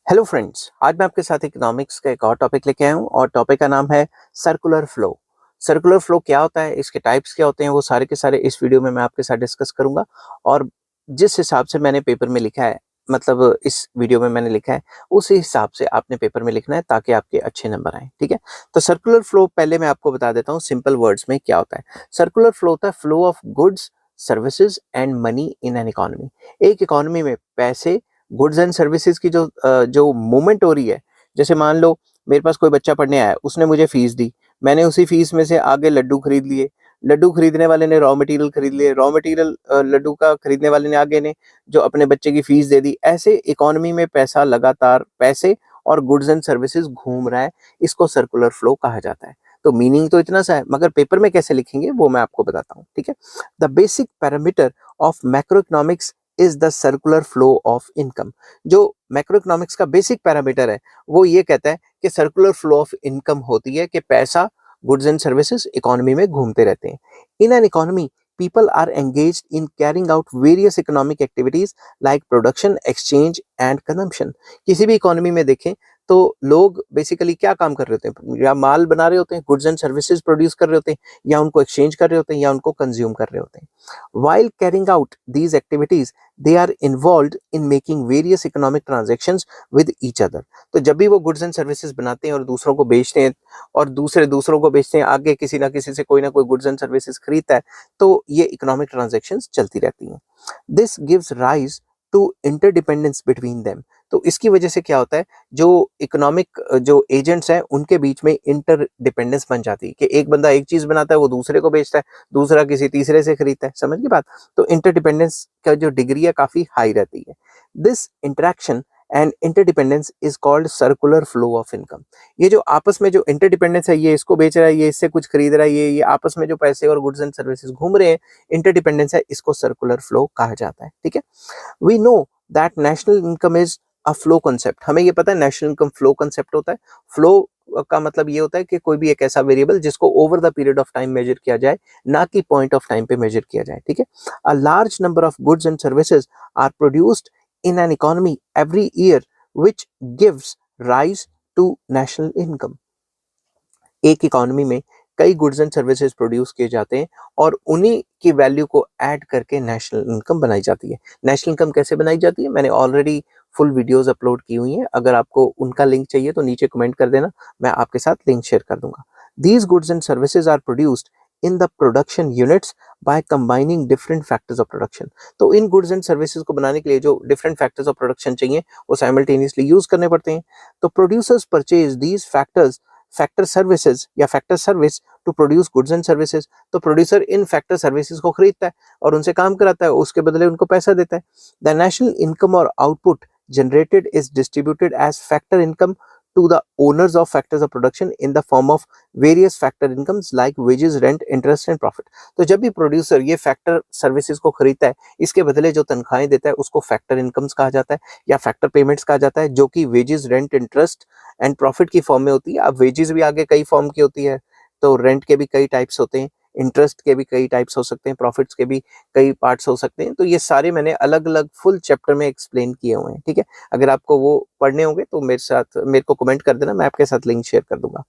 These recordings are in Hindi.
हेलो फ्रेंड्स, आज मैं आपके साथ इकोनॉमिक्स का एक और टॉपिक लेके आया हूँ और टॉपिक का नाम है सर्कुलर फ्लो। सर्कुलर फ्लो क्या होता है, इसके टाइप्स क्या होते हैं, वो सारे के सारे इस वीडियो में मैं आपके साथ डिस्कस करूंगा। और जिस हिसाब से मैंने पेपर में लिखा है, मतलब इस वीडियो में मैंने लिखा है, उसी हिसाब से आपने पेपर में लिखना है ताकि आपके अच्छे नंबर आए। ठीक है, तो सर्कुलर फ्लो पहले मैं आपको बता देता हूँ सिंपल वर्ड्स में क्या होता है। सर्कुलर फ्लो होता है flow of goods, services and money in an economy. एक इकोनॉमी में पैसे, गुड्स एंड सर्विसेज की जो मूवमेंट हो रही है। जैसे मान लो मेरे पास कोई बच्चा पढ़ने आया, उसने मुझे फीस दी, मैंने उसी फीस में से आगे लड्डू खरीद लिए, लड्डू खरीदने वाले ने रॉ मटेरियल खरीद लिए, रॉ मटेरियल लड्डू का खरीदने वाले ने आगे ने जो अपने बच्चे की फीस दे दी। ऐसे इकोनॉमी में पैसा लगातार, पैसे और गुड्स एंड सर्विसेज घूम रहा है, इसको सर्कुलर फ्लो कहा जाता है। तो मीनिंग तो इतना सा है, मगर पेपर में कैसे लिखेंगे वो मैं आपको बताता हूँ। ठीक है, the basic parameter of macro economics is the circular flow of income. जो मैक्रो इकोनॉमिक्स का बेसिक पैरामीटर है वो ये कहता है कि सर्कुलर फ्लो ऑफ इनकम होती है कि पैसा, गुड्स एंड सर्विसेज इकोनॉमी में घूमते रहते हैं। इन an economy people are engaged in carrying out various economic activities like production, exchange and consumption। किसी भी इकोनॉमी में देखें तो लोग बेसिकली क्या काम कर रहे होते हैं, या माल बना रहे होते हैं, गुड्स एंड सर्विसेज प्रोड्यूस कर रहे होते हैं, या उनको एक्सचेंज कर रहे होते हैं, या उनको कंज्यूम कर रहे होते हैं। While carrying out these activities, they are involved in making various economic transactions with each other। तो जब भी वो गुड्स एंड सर्विसेज बनाते हैं और दूसरों को बेचते हैं, और दूसरे दूसरों को बेचते हैं, आगे किसी ना किसी से कोई ना कोई गुड्स एंड सर्विसेज खरीदता है, तो ये इकोनॉमिक ट्रांजैक्शंस चलती रहती हैं। This gives rise to interdependence between them. तो इसकी वजह से क्या होता है, जो इकोनॉमिक जो एजेंट्स हैं उनके बीच में इंटरडिपेंडेंस बन जाती है कि एक बंदा एक चीज बनाता है, वो दूसरे को बेचता है, दूसरा किसी तीसरे से खरीदता है। समझ गई बात? तो इंटरडिपेंडेंस का जो डिग्री है काफी हाई रहती है। This interaction and interdependence is called circular flow of income. ये जो आपस में जो इंटरडिपेंडेंस है, ये इसको बेच रहा है, ये इससे कुछ खरीद रहा है, ये आपस में जो पैसे और गुड्स एंड सर्विसेज घूम रहे हैं, इंटरडिपेंडेंस है, इसको सर्कुलर फ्लो कहा जाता है। ठीक है, we know that national income is a flow concept. हमें ये पता है नेशनल इनकम फ्लो कंसेप्ट होता है। फ्लो का मतलब ये होता है कि कोई भी एक ऐसा वेरिएबल जिसको over the period of time measure किया जाए, ना कि पॉइंट ऑफ टाइम पे मेजर किया जाए। ठीक है, a large number of goods and services are produced in an economy every year which gives rise to national income. एक इकोनॉमी में कई गुड्स एंड सर्विसेज प्रोड्यूस किए जाते हैं और उन्हीं की वैल्यू को ऐड करके नेशनल इनकम बनाई जाती है। नेशनल इनकम कैसे बनाई जाती है, मैंने ऑलरेडी फुल वीडियोस अपलोड की हुई हैं। अगर आपको उनका लिंक चाहिए तो नीचे कमेंट कर देना, मैं आपके साथ लिंक शेयर कर दूंगा। These goods and services are produced in the production units by combining different factors of production. तो इन गुड्स एंड सर्विसेज को बनाने के लिए जो डिफरेंट फैक्टर्स ऑफ प्रोडक्शन चाहिए वो साइमल्टेनियसली यूज करने पड़ते हैं। तो producers purchase these factors, factor services या factor service to produce goods and services. तो प्रोड्यूसर इन फैक्टर सर्विसेज को खरीदता है और उनसे काम कराता है, उसके बदले उनको पैसा देता है। द नेशनल इनकम और output generated is distributed as factor income to the owners of factors of production in the form of various factor incomes like wages, rent, interest and profit। तो जब भी प्रोड्यूसर ये फैक्टर सर्विसेज को खरीदता है, इसके बदले जो तनख्वाहें देता है उसको फैक्टर इनकम्स कहा जाता है या फैक्टर पेमेंट्स कहा जाता है, जो कि wages, rent, interest and profit की फॉर्म में होती है। अब वेजेस भी आगे कई फॉर्म की होती है, तो रेंट के भी कई टाइप्स होते हैं, इंटरेस्ट के भी कई टाइप्स हो सकते हैं, प्रॉफिट्स के भी कई पार्ट्स हो सकते हैं। तो ये सारे मैंने अलग अलग फुल चैप्टर में एक्सप्लेन किए हुए हैं। ठीक है, अगर आपको वो पढ़ने होंगे तो मेरे को कमेंट कर देना, मैं आपके साथ लिंक शेयर कर दूंगा।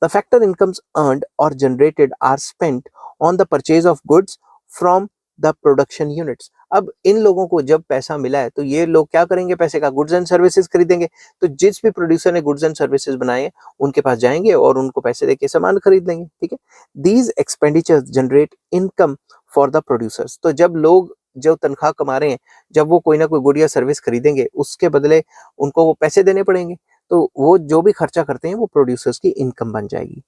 द फैक्टर इनकम्स अर्न्ड और generated are spent on the purchase of goods from the production units. अब इन लोगों को जब पैसा मिला है तो ये लोग क्या करेंगे, पैसे का गुड्स एंड सर्विसेज खरीदेंगे। तो जिस भी प्रोड्यूसर ने गुड्स एंड सर्विसेज बनाए उनके पास जाएंगे और उनको पैसे देके सामान खरीद लेंगे। ठीक है, these expenditures generate income for the producers. तो जब लोग जो तनख्वाह कमा रहे हैं, जब वो कोई ना कोई गुड या सर्विस खरीदेंगे, उसके बदले उनको वो पैसे देने पड़ेंगे, तो वो जो भी खर्चा करते हैं वो प्रोड्यूसर्स की इनकम बन जाएगी।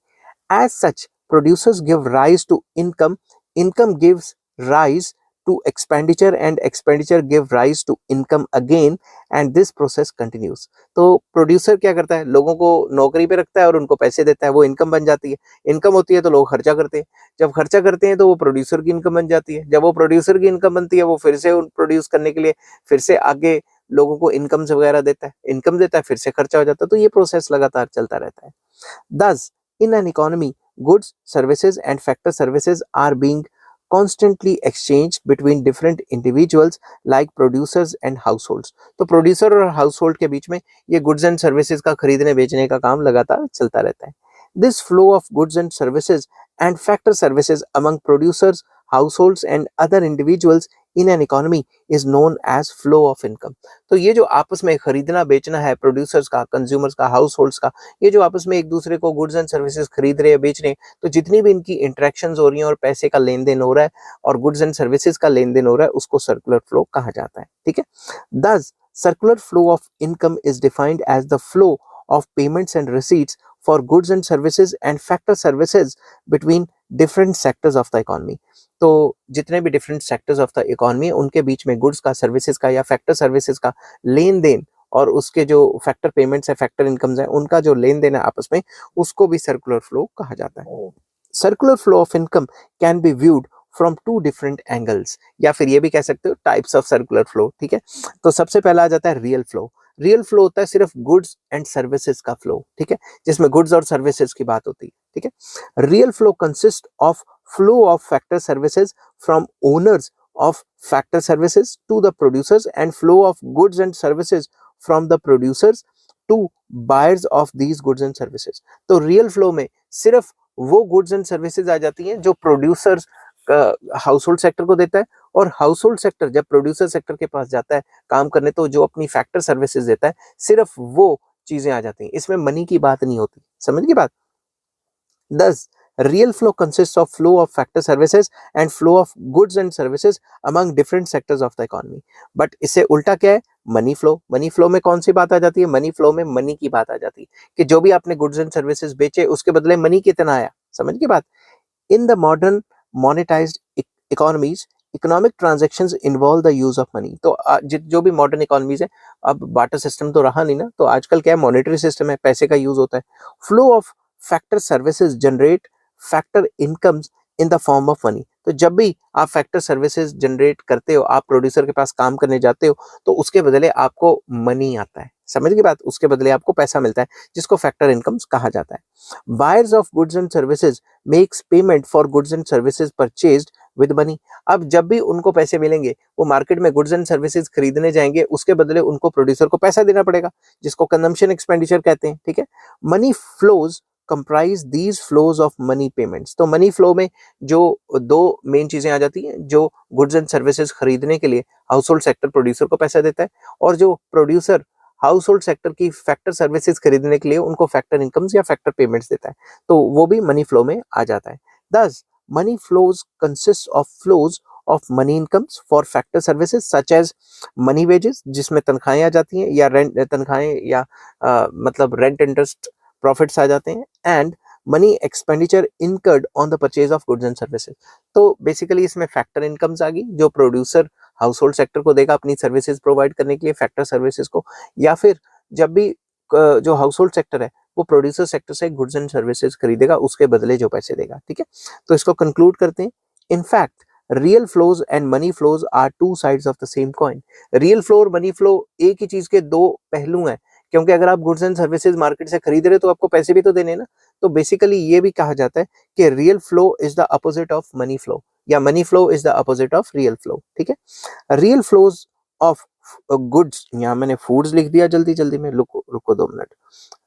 As such producers give rise to income, income gives rise to expenditure and expenditure give rise to income again and this process continues। तो प्रोड्यूसर क्या करता है, लोगों को नौकरी पे रखता है और उनको पैसे देता है, वो इनकम बन जाती है। इनकम होती है तो लोग खर्चा करते हैं, जब खर्चा करते हैं तो वो प्रोड्यूसर की इनकम बन जाती है, जब वो प्रोड्यूसर की इनकम बनती है वो फिर से प्रोड्यूस करने के लिए फिर से आगे लोगों को इनकम वगैरह देता है, इनकम देता है, फिर से खर्चा हो जाता है। तो ये प्रोसेस लगातार चलता रहता है। Thus, in an economy, goods, services and factor services are being constantly exchanged between different individuals like producers and households. तो प्रोड्यूसर और हाउसहोल्ड के बीच में ये गुड्स एंड सर्विसेज का खरीदने बेचने का काम लगातार चलता रहता है. This flow of goods and services and factor services among producers, households and other individuals in an economy is known as flow of income. तो ये जो आपस में खरीदना बेचना है प्रोड्यूसर्स का, कंज्यूमर्स का, हाउस का, ये जो आपस में एक दूसरे को गुड्स एंड सर्विसेज खरीद रहे हैं बेच रहे हैं, तो जितनी भी इनकी इंटरेक्शंस हो रही हैं और पैसे का लेन देन हो रहा है और गुड्स एंड सर्विसेज का लेन देन हो रहा है, उसको सर्कुलर फ्लो कहा जाता है. ठीक है. Thus, circular flow of income is defined as the flow of payments and receipts for goods and services and factor services between different sectors of the economy. तो जितने भी different sectors of the economy उनके बीच में गुड्स का, सर्विसेज का या फैक्टर सर्विसेज का लेन देन और उसके जो फैक्टर पेमेंट्स है, फैक्टर इनकम्स है, उनका जो लेन देन है आपस में, उसको भी सर्कुलर फ्लो कहा जाता है. Circular flow of income can be viewed from two different angles, या फिर ये भी कह सकते हो टाइप्स ऑफ सर्कुलर फ्लो. ठीक है. तो सबसे पहला आ जाता है रियल फ्लो. रियल फ्लो होता है सिर्फ गुड्स एंड सर्विसेज का फ्लो. ठीक है. जिसमें गुड्स और सर्विसेज की बात होती है. ठीक है. Real flow consist of flow of factor services from owners of factor services to the producers and flow of goods and services from the producers to buyers of these goods and services. तो real flow में सिर्फ वो goods and services आ जाती हैं जो producers हाउस होल्ड सेक्टर को देता है, और हाउस होल्ड सेक्टर जब प्रोड्यूसर सेक्टर के पास जाता है काम करने तो जो अपनी फैक्टर सर्विसेज देता है, सिर्फ वो चीजें आ जाती हैं. इसमें मनी की बात नहीं होती. समझ की बात. Thus, real flow consists of flow of factor services and flow of goods and services among different sectors of the economy. But इससे उल्टा क्या है? Money flow. मनी फ्लो में कौन सी बात आ जाती है? मनी फ्लो में मनी की बात आ जाती है कि जो भी आपने गुड्स एंड सर्विसेज बेचे उसके बदले मनी कितना आया. समझ की बात. In the modern monetized economies, economic transactions involve the use of money. तो जो भी मॉडर्न इकोनॉमीज है, अब बाटर सिस्टम तो रहा नहीं ना, तो आजकल क्या है, मॉनेटरी सिस्टम है, पैसे का यूज होता है. Flow of factor services generate factor incomes in the form of money. तो जब भी आप फैक्टर सर्विसेज जनरेट करते हो, आप प्रोड्यूसर के पास काम करने जाते हो, तो उसके बदले आपको मनी आता है. समझ की बात. उसके बदले आपको पैसा मिलता है जिसको फैक्टर इनकम्स कहा जाता है. Buyers of goods and services makes payment for goods and services purchased with money. अब जब भी उनको पैसे मिलेंगे, वो मार्केट में गुड्स एंड सर्विसेज खरीदने जाएंगे, उसके बदले उनको प्रोड्यूसर को पैसा देना पड़ेगा, जिसको कंजम्पशन एक्सपेंडिचर कहते हैं. ठीक है. Money flows comprise these flows of money payments. तो मनी फ्लो में जो दो मेन चीजें आ जाती हैं, जो गुड्स एंड सर्विसेज खरीदने के लिए हाउस होल्ड सेक्टर प्रोड्यूसर को पैसा देता है, और जो प्रोड्यूसर हाउस होल्ड सेक्टर की फैक्टर सर्विसेज खरीदने के लिए उनको फैक्टर इनकम्स या फैक्टर पेमेंट्स देता है, तो वो भी मनी फ्लो में आ जाता है. Thus money flows consist of flows of money incomes for factor services such as money wages, जिसमें तनख्वाहें आ जाती हैं, या रेंट तनख्वाहें, या मतलब रेंट इंटरेस्ट प्रॉफिट्स आ जाते हैं, and money expenditure incurred on the purchase of goods and services. तो बेसिकली इसमें फैक्टर इनकम्स आ गई जो प्रोड्यूसर हाउस होल्ड सेक्टर को देगा अपनी सर्विसेज प्रोवाइड करने के लिए, फैक्टर सर्विसेज को, या फिर जब भी जो हाउस होल्ड सेक्टर है वो प्रोड्यूसर सेक्टर से गुड्स एंड सर्विसेज खरीदेगा, उसके बदले जो पैसे देगा. ठीक है. तो इसको कंक्लूड करते हैं. In fact real flows and money flows are two sides of the same coin. Real flow और मनी फ्लो एक ही चीज के दो पहलू हैं, क्योंकि अगर आप गुड्स एंड सर्विसेज मार्केट से खरीद रहे हो तो आपको पैसे भी तो देने ना. तो बेसिकली ये भी कहा जाता है कि real flow is the opposite of money flow, या money flow is the opposite of real flow. ठीक है. रियल फ्लोज ऑफ गुड्स, यहाँ मैंने फूड्स लिख दिया जल्दी जल्दी में, रुको रुको 2 minute.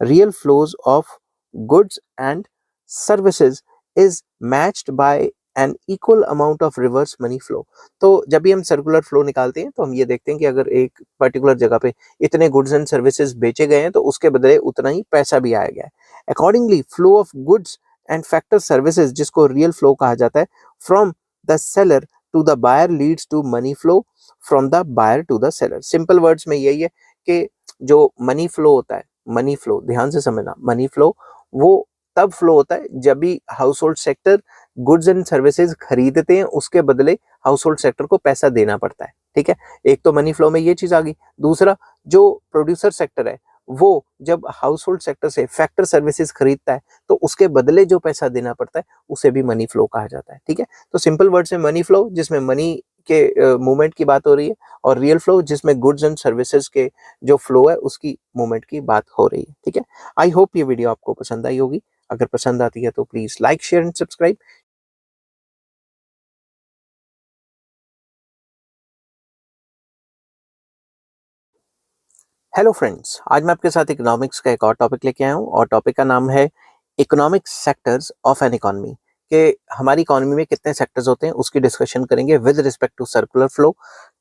Real flows of goods and services is matched by an equal amount of reverse money flow. तो जब भी हम सर्कुलर फ्लो निकालते हैं तो हम ये देखते हैं कि अगर एक पर्टिकुलर जगह पे इतने गुड्स एंड सर्विसेज बेचे गए हैं तो उसके बदले उतना ही पैसा भी आया गया है. Accordingly flow of goods and factor services, जिसको रियल फ्लो कहा जाता है, from the seller to the buyer leads to money flow from the buyer to the seller. Simple words में यही है कि जो मनी फ्लो होता है, मनी फ्लो ध्यान से समझना, मनी फ्लो वो तब फ्लो होता है जब भी house hold sector goods and services खरीदते हैं, उसके बदले हाउस होल्ड सेक्टर को पैसा देना पड़ता है. ठीक है. एक तो मनी फ्लो में ये चीज आ गई. दूसरा, जो प्रोड्यूसर सेक्टर है वो जब हाउस होल्ड सेक्टर से फैक्टर सर्विसेज खरीदता है तो उसके बदले जो पैसा देना पड़ता है उसे भी मनी फ्लो कहा जाता है. ठीक है. तो सिंपल वर्ड से मनी फ्लो जिसमें मनी के मूवमेंट की बात हो रही है, और रियल फ्लो जिसमें गुड्स एंड सर्विसेज के जो फ्लो है उसकी मूवमेंट की बात हो रही है. ठीक है. आई होप ये वीडियो आपको पसंद आई होगी. अगर पसंद आती है तो please like, share and subscribe. Hello friends, आज मैं आपके साथ इकोनॉमिक्स का एक और टॉपिक लेके आया हूँ और टॉपिक का नाम है economic sectors of an economy. कि हमारी इकोनॉमी में कितने सेक्टर्स होते हैं उसकी डिस्कशन करेंगे with respect to circular flow.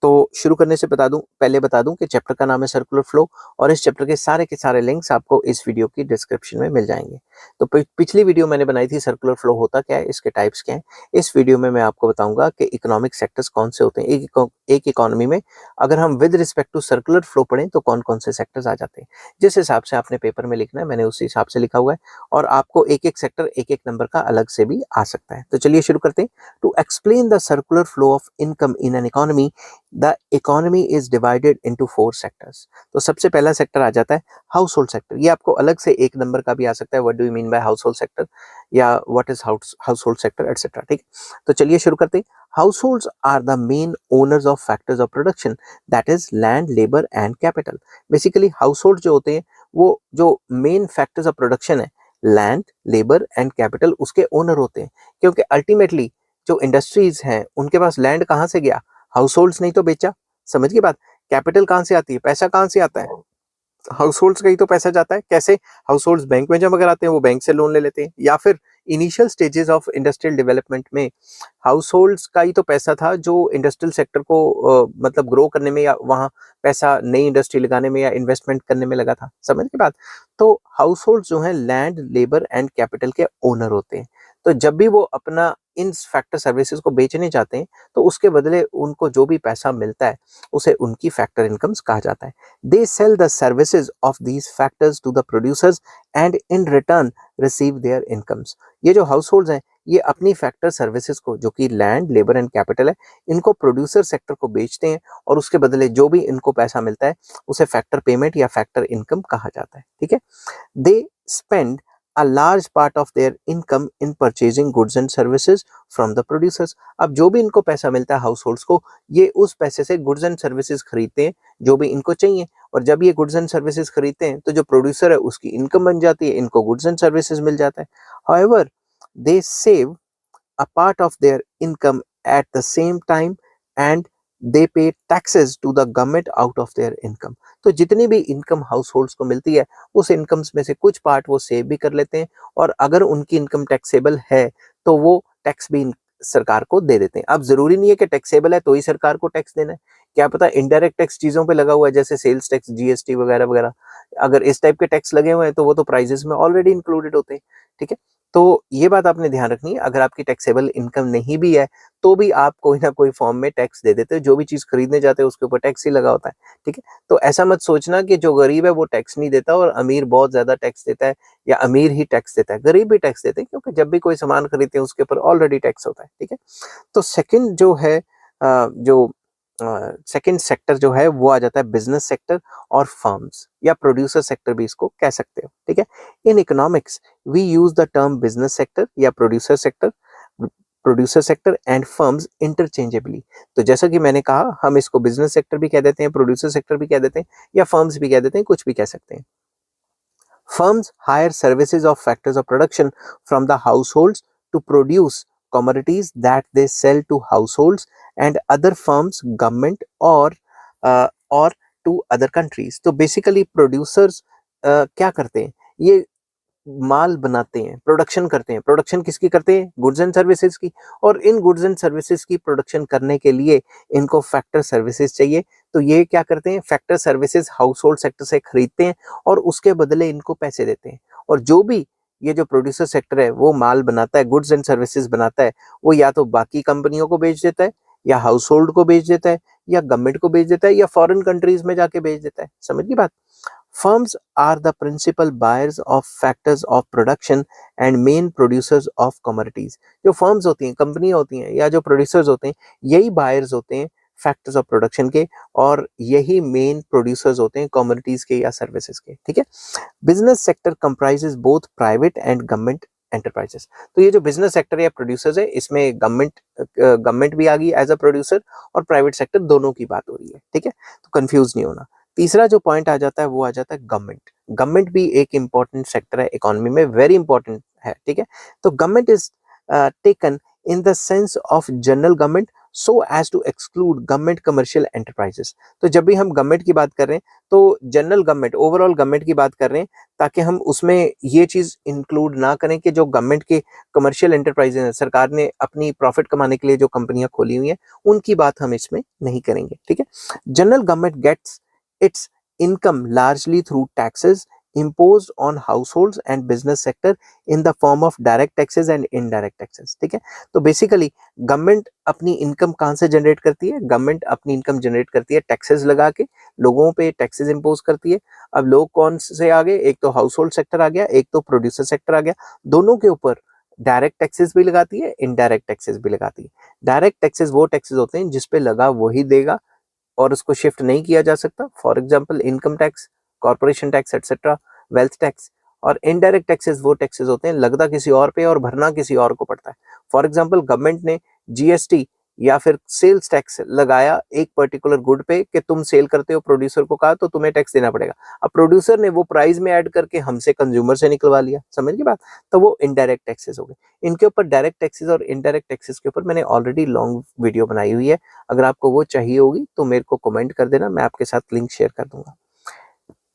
तो शुरू करने से पहले बता दूं कि चैप्टर का नाम है सर्कुलर फ्लो और इस चैप्टर के सारे लिंक्स आपको इस वीडियो की डिस्क्रिप्शन में मिल जाएंगे। तो पिछली वीडियो मैंने बनाई थी सर्कुलर फ्लो होता क्या है, इसके टाइप्स क्या है। इस वीडियो में मैं आपको बताऊंगा कि इकोनॉमिक सेक्टर्स कौन से होते हैं एक इकोनॉमी में। अगर हम with respect to circular flow पढ़ें तो कौन कौन से सेक्टर्स आ जाते हैं, जिस हिसाब से आपने पेपर में लिखना है मैंने उसी हिसाब से लिखा हुआ है और आपको एक एक सेक्टर एक एक नंबर का अलग से भी आ सकता है। तो चलिए शुरू करते हैं। To explain the circular flow of income in an economy, the economy is divided into 4 sectors. तो सबसे पहला सेक्टर आ जाता है हाउस होल्ड सेक्टर। ये आपको अलग से एक नंबर का भी आ सकता है, what do you mean by house hold sector या what is house hold sector etcetera. ठीक, तो चलिए शुरू करते हैं। Households are the main owners of factors of production, that is land, labor and capital. Basically household जो होते हैं वो जो मेन फैक्टर्स ऑफ प्रोडक्शन है, लैंड, लेबर एंड कैपिटल, उसके ओनर होते हैं। क्योंकि अल्टीमेटली जो इंडस्ट्रीज हैं उनके पास लैंड कहाँ से गया, हाउस नहीं तो बेचा। समझ की बात। कैपिटल कहाँ से आती है, पैसा कहाँ से आता है, हाउस होल्ड्स का ही तो पैसा जाता है। कैसे, हाउस होल्ड्स बैंक में जमा कराते हैं, वो बैंक से लोन ले लेते हैं, या फिर initial stages of industrial development में हाउस होल्ड्स का ही तो पैसा था जो इंडस्ट्रियल सेक्टर को मतलब ग्रो करने में या वहाँ पैसा नई इंडस्ट्री लगाने में या इन्वेस्टमेंट करने में लगा था। समझ के बाद। तो हाउस होल्ड्स जो है लैंड, लेबर एंड कैपिटल के ओनर होते हैं। तो जब भी वो अपना इन फैक्टर सर्विसेज को बेचने जाते हैं तो उसके बदले उनको जो भी पैसा मिलता है उसे उनकी फैक्टर इनकम्स कहा जाता है। They sell the services of these factors to the producers and in return receive their incomes. ये जो हाउस होल्ड हैं ये अपनी फैक्टर सर्विसेज को, जो कि लैंड, लेबर एंड कैपिटल है, इनको प्रोड्यूसर सेक्टर को बेचते हैं और उसके बदले जो भी इनको पैसा मिलता है उसे फैक्टर पेमेंट या फैक्टर इनकम कहा जाता है। ठीक है। They spend a large part of their income in purchasing goods and services from the producers. अब जो भी इनको पैसा मिलता है हाउस होल्ड्स को, ये उस पैसे से गुड्स एंड सर्विसेज खरीदते हैं जो भी इनको चाहिए। और जब ये गुड्स एंड सर्विसेज खरीदते हैं तो जो प्रोड्यूसर है उसकी इनकम बन जाती है, इनको गुड्स एंड सर्विसेज मिल जाता है। However they save a part of their income at the same time and they pay taxes to the government out of their income. तो जितनी भी इनकम हाउस होल्ड्स को मिलती है उस इनकम्स में से कुछ पार्ट वो सेव भी कर लेते हैं और अगर उनकी इनकम टैक्सेबल है तो वो टैक्स भी सरकार को दे देते हैं। अब जरूरी नहीं है कि टैक्सेबल है तो ही सरकार को टैक्स देना है, क्या पता इनडायरेक्ट टैक्स चीजों पे लगा हुआ है जैसे सेल्स टैक्स, जीएसटी वगैरह वगैरह। अगर इस टाइप के टैक्स लगे हुए हैं तो वो तो प्राइजेस में ऑलरेडी इंक्लूडेड होते हैं। ठीक है। तो ये बात आपने ध्यान रखनी है, अगर आपकी टैक्सेबल इनकम नहीं भी है तो भी आप कोई ना कोई फॉर्म में टैक्स दे देते हो। जो भी चीज खरीदने जाते हैं उसके ऊपर टैक्स ही लगा होता है। ठीक है। तो ऐसा मत सोचना कि जो गरीब है वो टैक्स नहीं देता और अमीर बहुत ज्यादा टैक्स देता है या अमीर ही टैक्स देता है। गरीब भी टैक्स देते हैं क्योंकि जब भी कोई सामान खरीदते हैं उसके ऊपर ऑलरेडी टैक्स होता है। ठीक है। तो सेकंड जो है जो सेकंड सेक्टर जो है वो आ जाता है बिजनेस सेक्टर और फर्म्स या प्रोड्यूसर सेक्टर भी इसको कह सकते हो। ठीक है। In economics we use the term business sector या producer sector and firms interchangeably. तो जैसा कि मैंने कहा हम इसको बिजनेस सेक्टर भी कह देते हैं, प्रोड्यूसर सेक्टर भी कह देते हैं या फर्म्स भी कह देते हैं, कुछ भी कह सकते हैं। Firms hire services of factors of production from the households to produce commodities that they sell to households and other firms, government or to other countries. तो basically producers क्या करते हैं, ये माल बनाते हैं, प्रोडक्शन करते हैं। प्रोडक्शन किसकी करते हैं, गुड्स एंड सर्विसेज की। और इन गुड्स एंड सर्विसेज की प्रोडक्शन करने के लिए इनको फैक्टर सर्विसेज चाहिए। तो ये क्या करते हैं, factor services house hold sector से खरीदते हैं और उसके बदले इनको पैसे देते हैं। और जो भी ये जो प्रोड्यूसर सेक्टर है वो माल बनाता है, गुड्स एंड सर्विसेज बनाता है, वो या तो बाकी कंपनियों को बेच देता है या हाउस होल्ड को बेच देता है या गवर्नमेंट को बेच देता है या फॉरेन कंट्रीज में जाके बेच देता है। समझ की बात। Firms are the principal buyers of factors of production and main producers of commodities. जो firms होती हैं, कंपनियां होती हैं या जो producers होते हैं, यही buyers होते हैं फैक्टर्स ऑफ प्रोडक्शन के और यही मेन प्रोड्यूसर्स होते हैं कमोडिटीज के या सर्विसेज के। ठीक है। Business sector comprises both private and government enterprises. तो ये जो बिजनेस सेक्टर या प्रोड्यूसर्स है इसमें गवर्नमेंट भी आ गई एज अ प्रोड्यूसर और प्राइवेट सेक्टर, दोनों की बात हो रही है। ठीक है। तो कंफ्यूज नहीं होना। तीसरा जो पॉइंट आ जाता है वो आ जाता है गवर्नमेंट। गवर्नमेंट भी एक इंपॉर्टेंट सेक्टर है इकोनॉमी में, वेरी इंपॉर्टेंट है। ठीक है। तो government is taken in the sense of general government so as to exclude government commercial enterprises। तो जब भी हम गवर्नमेंट की बात कर रहे हैं तो जनरल गवर्नमेंट, ओवरऑल गवर्नमेंट की बात कर रहे हैं, ताकि हम उसमें ये चीज इंक्लूड ना करें कि जो गवर्नमेंट के कमर्शियल एंटरप्राइजेज हैं, सरकार ने अपनी प्रॉफिट कमाने के लिए जो कंपनियां खोली हुई हैं, उनकी बात हम इसमें नहीं करेंगे। ठीक है। General government gets its income largely through taxes imposed on households and business sector in the form of direct taxes and indirect taxes। ठीक है। तो बेसिकली गवर्नमेंट अपनी इनकम कहां से जनरेट करती है? गवर्नमेंट अपनी इनकम जनरेट करती है टैक्सेस लगा के, लोगों पे टैक्सेस इंपोज करती है। अब लोग कौन से आ गए? एक तो हाउस होल्ड सेक्टर आ गया, एक तो प्रोड्यूसर सेक्टर आ गया। दोनों के ऊपर डायरेक्ट टैक्सेस भी लगाती है, इनडायरेक्ट टैक्सेस भी लगाती है। डायरेक्ट टैक्सेस वो टैक्सेस होते हैं जिसपे लगा वही देगा और उसको शिफ्ट नहीं किया जा सकता। For example income tax, corporation tax etcetera, wealth tax. और इनडायरेक्ट टैक्सेस वो टैक्सेस होते हैं लगता किसी और पे और भरना किसी और को पड़ता है। फॉर एग्जाम्पल गवर्नमेंट ने जीएसटी या फिर सेल्स टैक्स लगाया एक पर्टिकुलर गुड पे कि तुम सेल करते हो, प्रोड्यूसर को कहा तो तुम्हें टैक्स देना पड़ेगा। अब प्रोड्यूसर ने वो प्राइस में ऐड करके हमसे कंज्यूमर से निकलवा लिया, समझ की बात? तो वो इनडायरेक्ट टैक्सेस हो गए। इनके ऊपर डायरेक्ट टैक्सेस और इनडायरेक्ट टैक्सेस के ऊपर मैंने ऑलरेडी लॉन्ग वीडियो बनाई हुई है। अगर आपको वो चाहिए होगी तो मेरे को कमेंट कर देना, मैं आपके साथ लिंक शेयर कर दूंगा।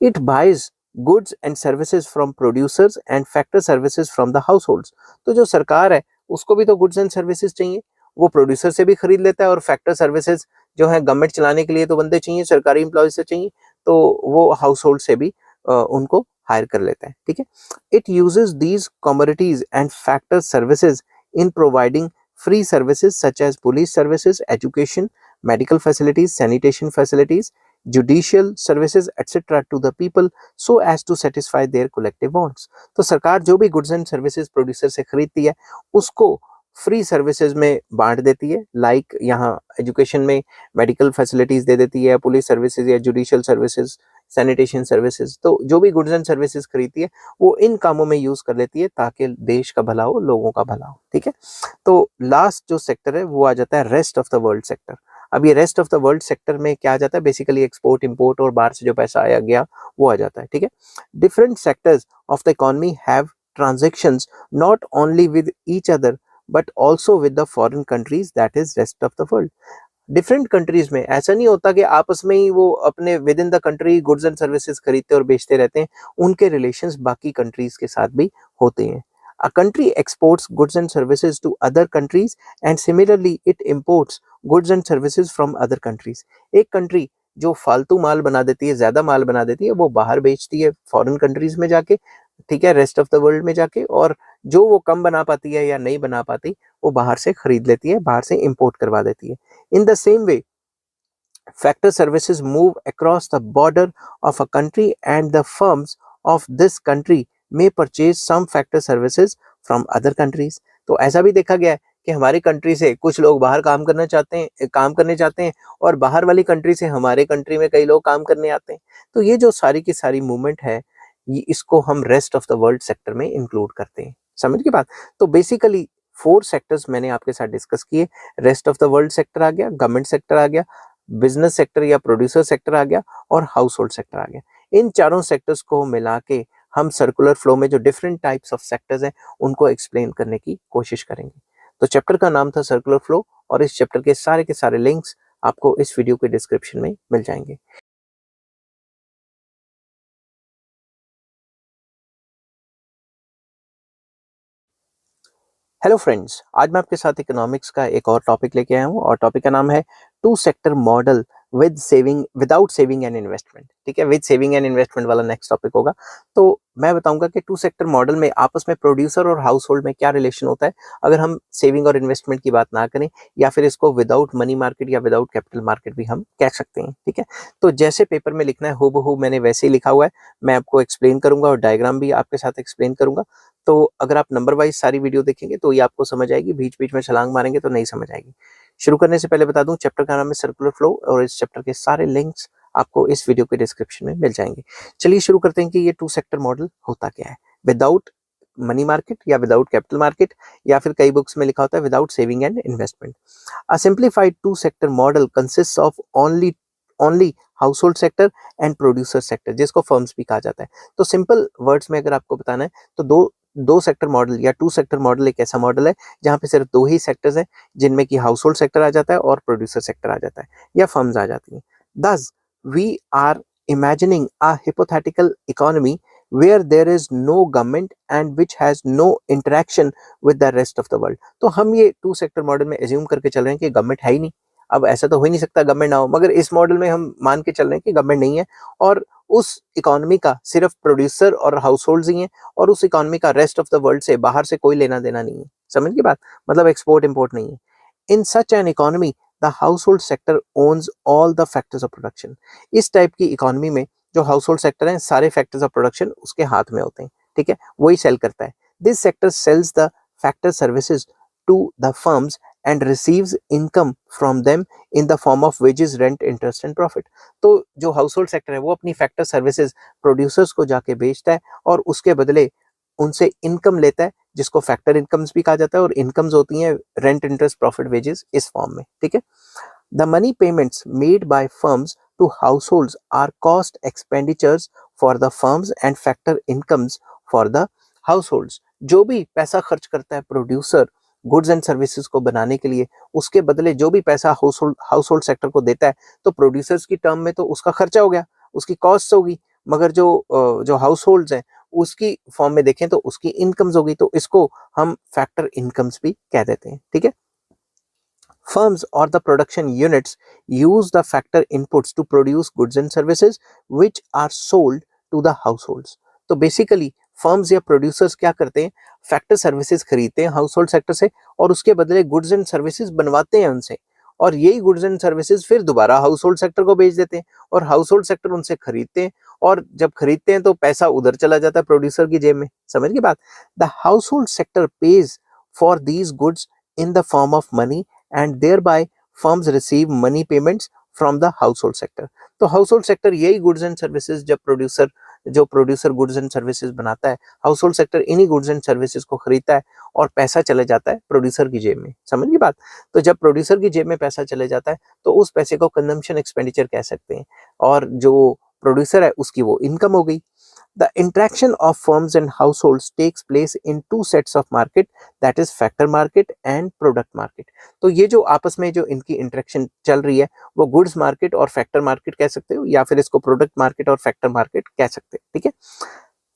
It buys goods and services from producers and factor services from the households. तो जो सरकार है उसको भी तो गुड्स एंड सर्विसेज चाहिए, वो प्रोड्यूसर से भी खरीद लेता है और फैक्टर सर्विसेज जो है गवर्नमेंट चलाने के लिए तो बंदे चाहिए, सरकारी एम्प्लॉय से चाहिए, तो वो हाउस होल्ड से भी उनको हायर कर लेता है। ठीक है। It uses these commodities and factor services in providing free services such as police services, education, medical facilities, sanitation facilities, judicial services etc. to the people so as to satisfy their collective wants। तो सरकार जो भी गुड्स एंड सर्विसेज प्रोड्यूसर से खरीदती है उसको फ्री सर्विसेज में बांट देती है। लाइक यहाँ एजुकेशन में मेडिकल फैसिलिटीज दे देती है, पुलिस सर्विसेज या जुडिशियल सर्विसेज, सैनिटेशन सर्विसेज। तो जो भी गुड्स एंड सर्विसेज खरीदती है वो इन कामों में यूज कर लेती है ताकि देश का भला हो, लोगों का भला हो। ठीक है। तो लास्ट जो सेक्टर है वो आ जाता है rest of the world sector. अब ये rest of the world sector में क्या आ जाता है? बेसिकली एक्सपोर्ट इंपोर्ट और बाहर से जो पैसा आया गया वो आ जाता है। ठीक है। Different sectors of the economy have transactions not only with each other but also with the foreign countries, that is rest of the world. Different countries में ऐसा नहीं होता कि आपस में ही वो अपने with in the country goods and services खरीदते और बेचते रहते हैं, उनके रिलेशंस बाकी कंट्रीज के साथ भी होते हैं। A country exports goods and services to other countries and similarly it imports goods and services from other countries। एक कंट्री जो फालतू माल बना देती है, ज्यादा माल बना देती है, वो बाहर बेचती है फॉरेन कंट्रीज में जाके, ठीक है, रेस्ट ऑफ द वर्ल्ड में जाके, और जो वो कम बना पाती है या नहीं बना पाती वो बाहर से खरीद लेती है, बाहर से इंपोर्ट करवा देती है। In the same way factor services move across the border of a country and the firms of this country may purchase some factor services from other countries। तो ऐसा भी देखा गया है कि हमारी कंट्री से कुछ लोग बाहर काम करने चाहते हैं और बाहर वाली कंट्री से हमारे कंट्री में कई लोग काम करने आते हैं। तो ये जो सारी की सारी मूवमेंट है ये इसको हम rest of the world sector में इंक्लूड करते हैं। समझ की बात? तो बेसिकली 4 सेक्टर्स मैंने आपके साथ डिस्कस किए। Rest of the world sector आ गया, गवर्नमेंट सेक्टर आ गया, बिजनेस सेक्टर या प्रोड्यूसर सेक्टर आ गया और हाउस होल्ड सेक्टर आ गया। इन चारों सेक्टर्स को मिला के हम सर्कुलर फ्लो में जो डिफरेंट टाइप्स ऑफ सेक्टर्स हैं उनको एक्सप्लेन करने की कोशिश करेंगे। तो चैप्टर का नाम था सर्कुलर फ्लो और इस चैप्टर के सारे लिंक्स आपको इस वीडियो के डिस्क्रिप्शन में मिल जाएंगे। हेलो फ्रेंड्स, आज मैं आपके साथ इकोनॉमिक्स का एक और टॉपिक लेके आया हूँ और टॉपिक का नाम है two sector model without saving and investment. ठीक है, विद सेविंग एंड इन्वेस्टमेंट वाला नेक्स्ट टॉपिक होगा। तो मैं बताऊंगा कि टू सेक्टर मॉडल में आपस में प्रोड्यूसर और हाउस होल्ड में क्या रिलेशन होता है अगर हम सेविंग और इन्वेस्टमेंट की बात ना करें, या फिर इसको विदाउट मनी मार्केट या विदाउट कैपिटल मार्केट भी हम कह सकते हैं। ठीक है, तो जैसे पेपर में लिखना है हूबहू मैंने वैसे ही लिखा हुआ है, मैं आपको एक्सप्लेन करूंगा और डायग्राम भी आपके साथ एक्सप्लेन करूंगा। तो अगर आप नंबर वाइज सारी वीडियो देखेंगे तो ये आपको समझ आएगी, बीच बीच में छलांग मारेंगे तो नहीं समझ आएगी। शुरू करने से पहले बता दूं चैप्टर का नाम है सर्कुलर फ्लो और इस चैप्टर के सारे लिंक्स आपको इस वीडियो के डिस्क्रिप्शन में मिल जाएंगे। चलिए शुरू करते हैं कि ये टू सेक्टर मॉडल होता क्या है। विदाउट मनी मार्केट या विदाउट कैपिटल मार्केट, या फिर कई बुक्स में लिखा होता है without saving and investment. A simplified two sector model consist of only house hold sector and producer sector, जिसको फर्म्स भी कहा जाता है। तो सिंपल वर्ड्स में अगर आपको बताना है तो दो दो सेक्टर मॉडल या टू सेक्टर मॉडल एक ऐसा मॉडल है जहाँ पे सिर्फ दो ही सेक्टर्स हैं, जिनमें कि हाउस होल्ड सेक्टर आ जाता है और प्रोड्यूसर सेक्टर आ जाता है या फर्म्स आ जाती हैं। Thus we are imagining a hypothetical economy where there is no government and which has no interaction with the rest of the world। तो हम ये टू सेक्टर मॉडल में एज्यूम करके चल रहे हैं कि गवर्नमेंट है ही नहीं। अब ऐसा तो हो ही नहीं सकता गवर्नमेंट ना हो, मगर इस मॉडल में हम मान के चल रहे हैं कि गवर्नमेंट नहीं है और उस इकोनॉमी का सिर्फ प्रोड्यूसर और हाउस होल्ड ही है और उस इकोनॉमी का रेस्ट ऑफ द वर्ल्ड से बाहर से कोई लेना देना नहीं है। समझ की बात, मतलब एक्सपोर्ट इंपोर्ट नहीं है। In such an economy the house hold sector owns all the factors of production. इस टाइप की इकोनॉमी में जो हाउस होल्ड सेक्टर है सारे फैक्टर्स ऑफ प्रोडक्शन उसके हाथ में होते हैं, ठीक है, वही सेल करता है। This sector sells the factor services to the firms and receives income from them in the form of wages, rent, interest and profit। तो जो हाउस होल्ड सेक्टर है वो अपनी फैक्टर सर्विसेज प्रोड्यूसर्स को जाके बेचता है और उसके बदले उनसे इनकम लेता है, जिसको फैक्टर इनकम्स भी कहा जाता है, और इनकम्स होती हैं रेंट, इंटरेस्ट, प्रॉफिट, वेजेस इस फॉर्म में, ठीक है। The money payments made by firms to households are cost expenditures for the firms and factor incomes for the households. जो भी पैसा खर्च करता है प्रोड्यूसर गुड्स एंड सर्विसेज को बनाने के लिए, उसके बदले जो भी पैसा हाउस होल्ड सेक्टर को देता है, तो प्रोड्यूसर्स की टर्म में तो उसका खर्चा हो गया, उसकी कॉस्ट होगी, मगर जो हाउस होल्ड्स हैं उसकी फॉर्म में देखें तो उसकी इनकम्स होगी, तो इसको हम फैक्टर इनकम्स भी कह देते हैं, ठीक है। Firms or the production units use the factor inputs to produce goods and services which are sold to the households। तो बेसिकली फर्म्स या प्रोड्यूसर्स क्या करते हैं, फैक्टर सर्विसेज खरीदते हैं हाउस होल्ड सेक्टर से और उसके बदले गुड्स एंड सर्विसेज बनवाते हैं उनसे, और यही गुड्स एंड सर्विसेज फिर दोबारा हाउस होल्ड सेक्टर को बेच देते हैं और हाउस होल्ड सेक्टर उनसे खरीदते हैं, और जब खरीदते हैं तो पैसा उधर चला जाता है प्रोड्यूसर की जेब में। समझ की बात। The house hold sector page for these goods in the form of money and thereby firms receive money payments from the household sector। तो हाउसहोल्ड सेक्टर यही गुड्स एंड सर्विसेज जो प्रोड्यूसर गुड्स एंड सर्विसेज बनाता है, हाउसहोल्ड सेक्टर इन्हीं गुड्स एंड सर्विसेज को खरीदता है और पैसा चले जाता है प्रोड्यूसर की जेब में। समझ गई बात। तो जब प्रोड्यूसर की जेब में पैसा चले जाता है तो उस पैसे को कंजम्पशन एक्सपेंडिचर कह सकते हैं, और जो प्रोड्यूसर है उसकी वो इनकम हो गई। The interaction of firms and households takes place in two sets of market, that is factor market and product market। तो ये जो आपस में जो इनकी इंटरेक्शन चल रही है वो गुड्स मार्केट और फैक्टर मार्केट कह सकते हो, या फिर इसको प्रोडक्ट मार्केट और फैक्टर मार्केट कह सकते हैं, ठीक है।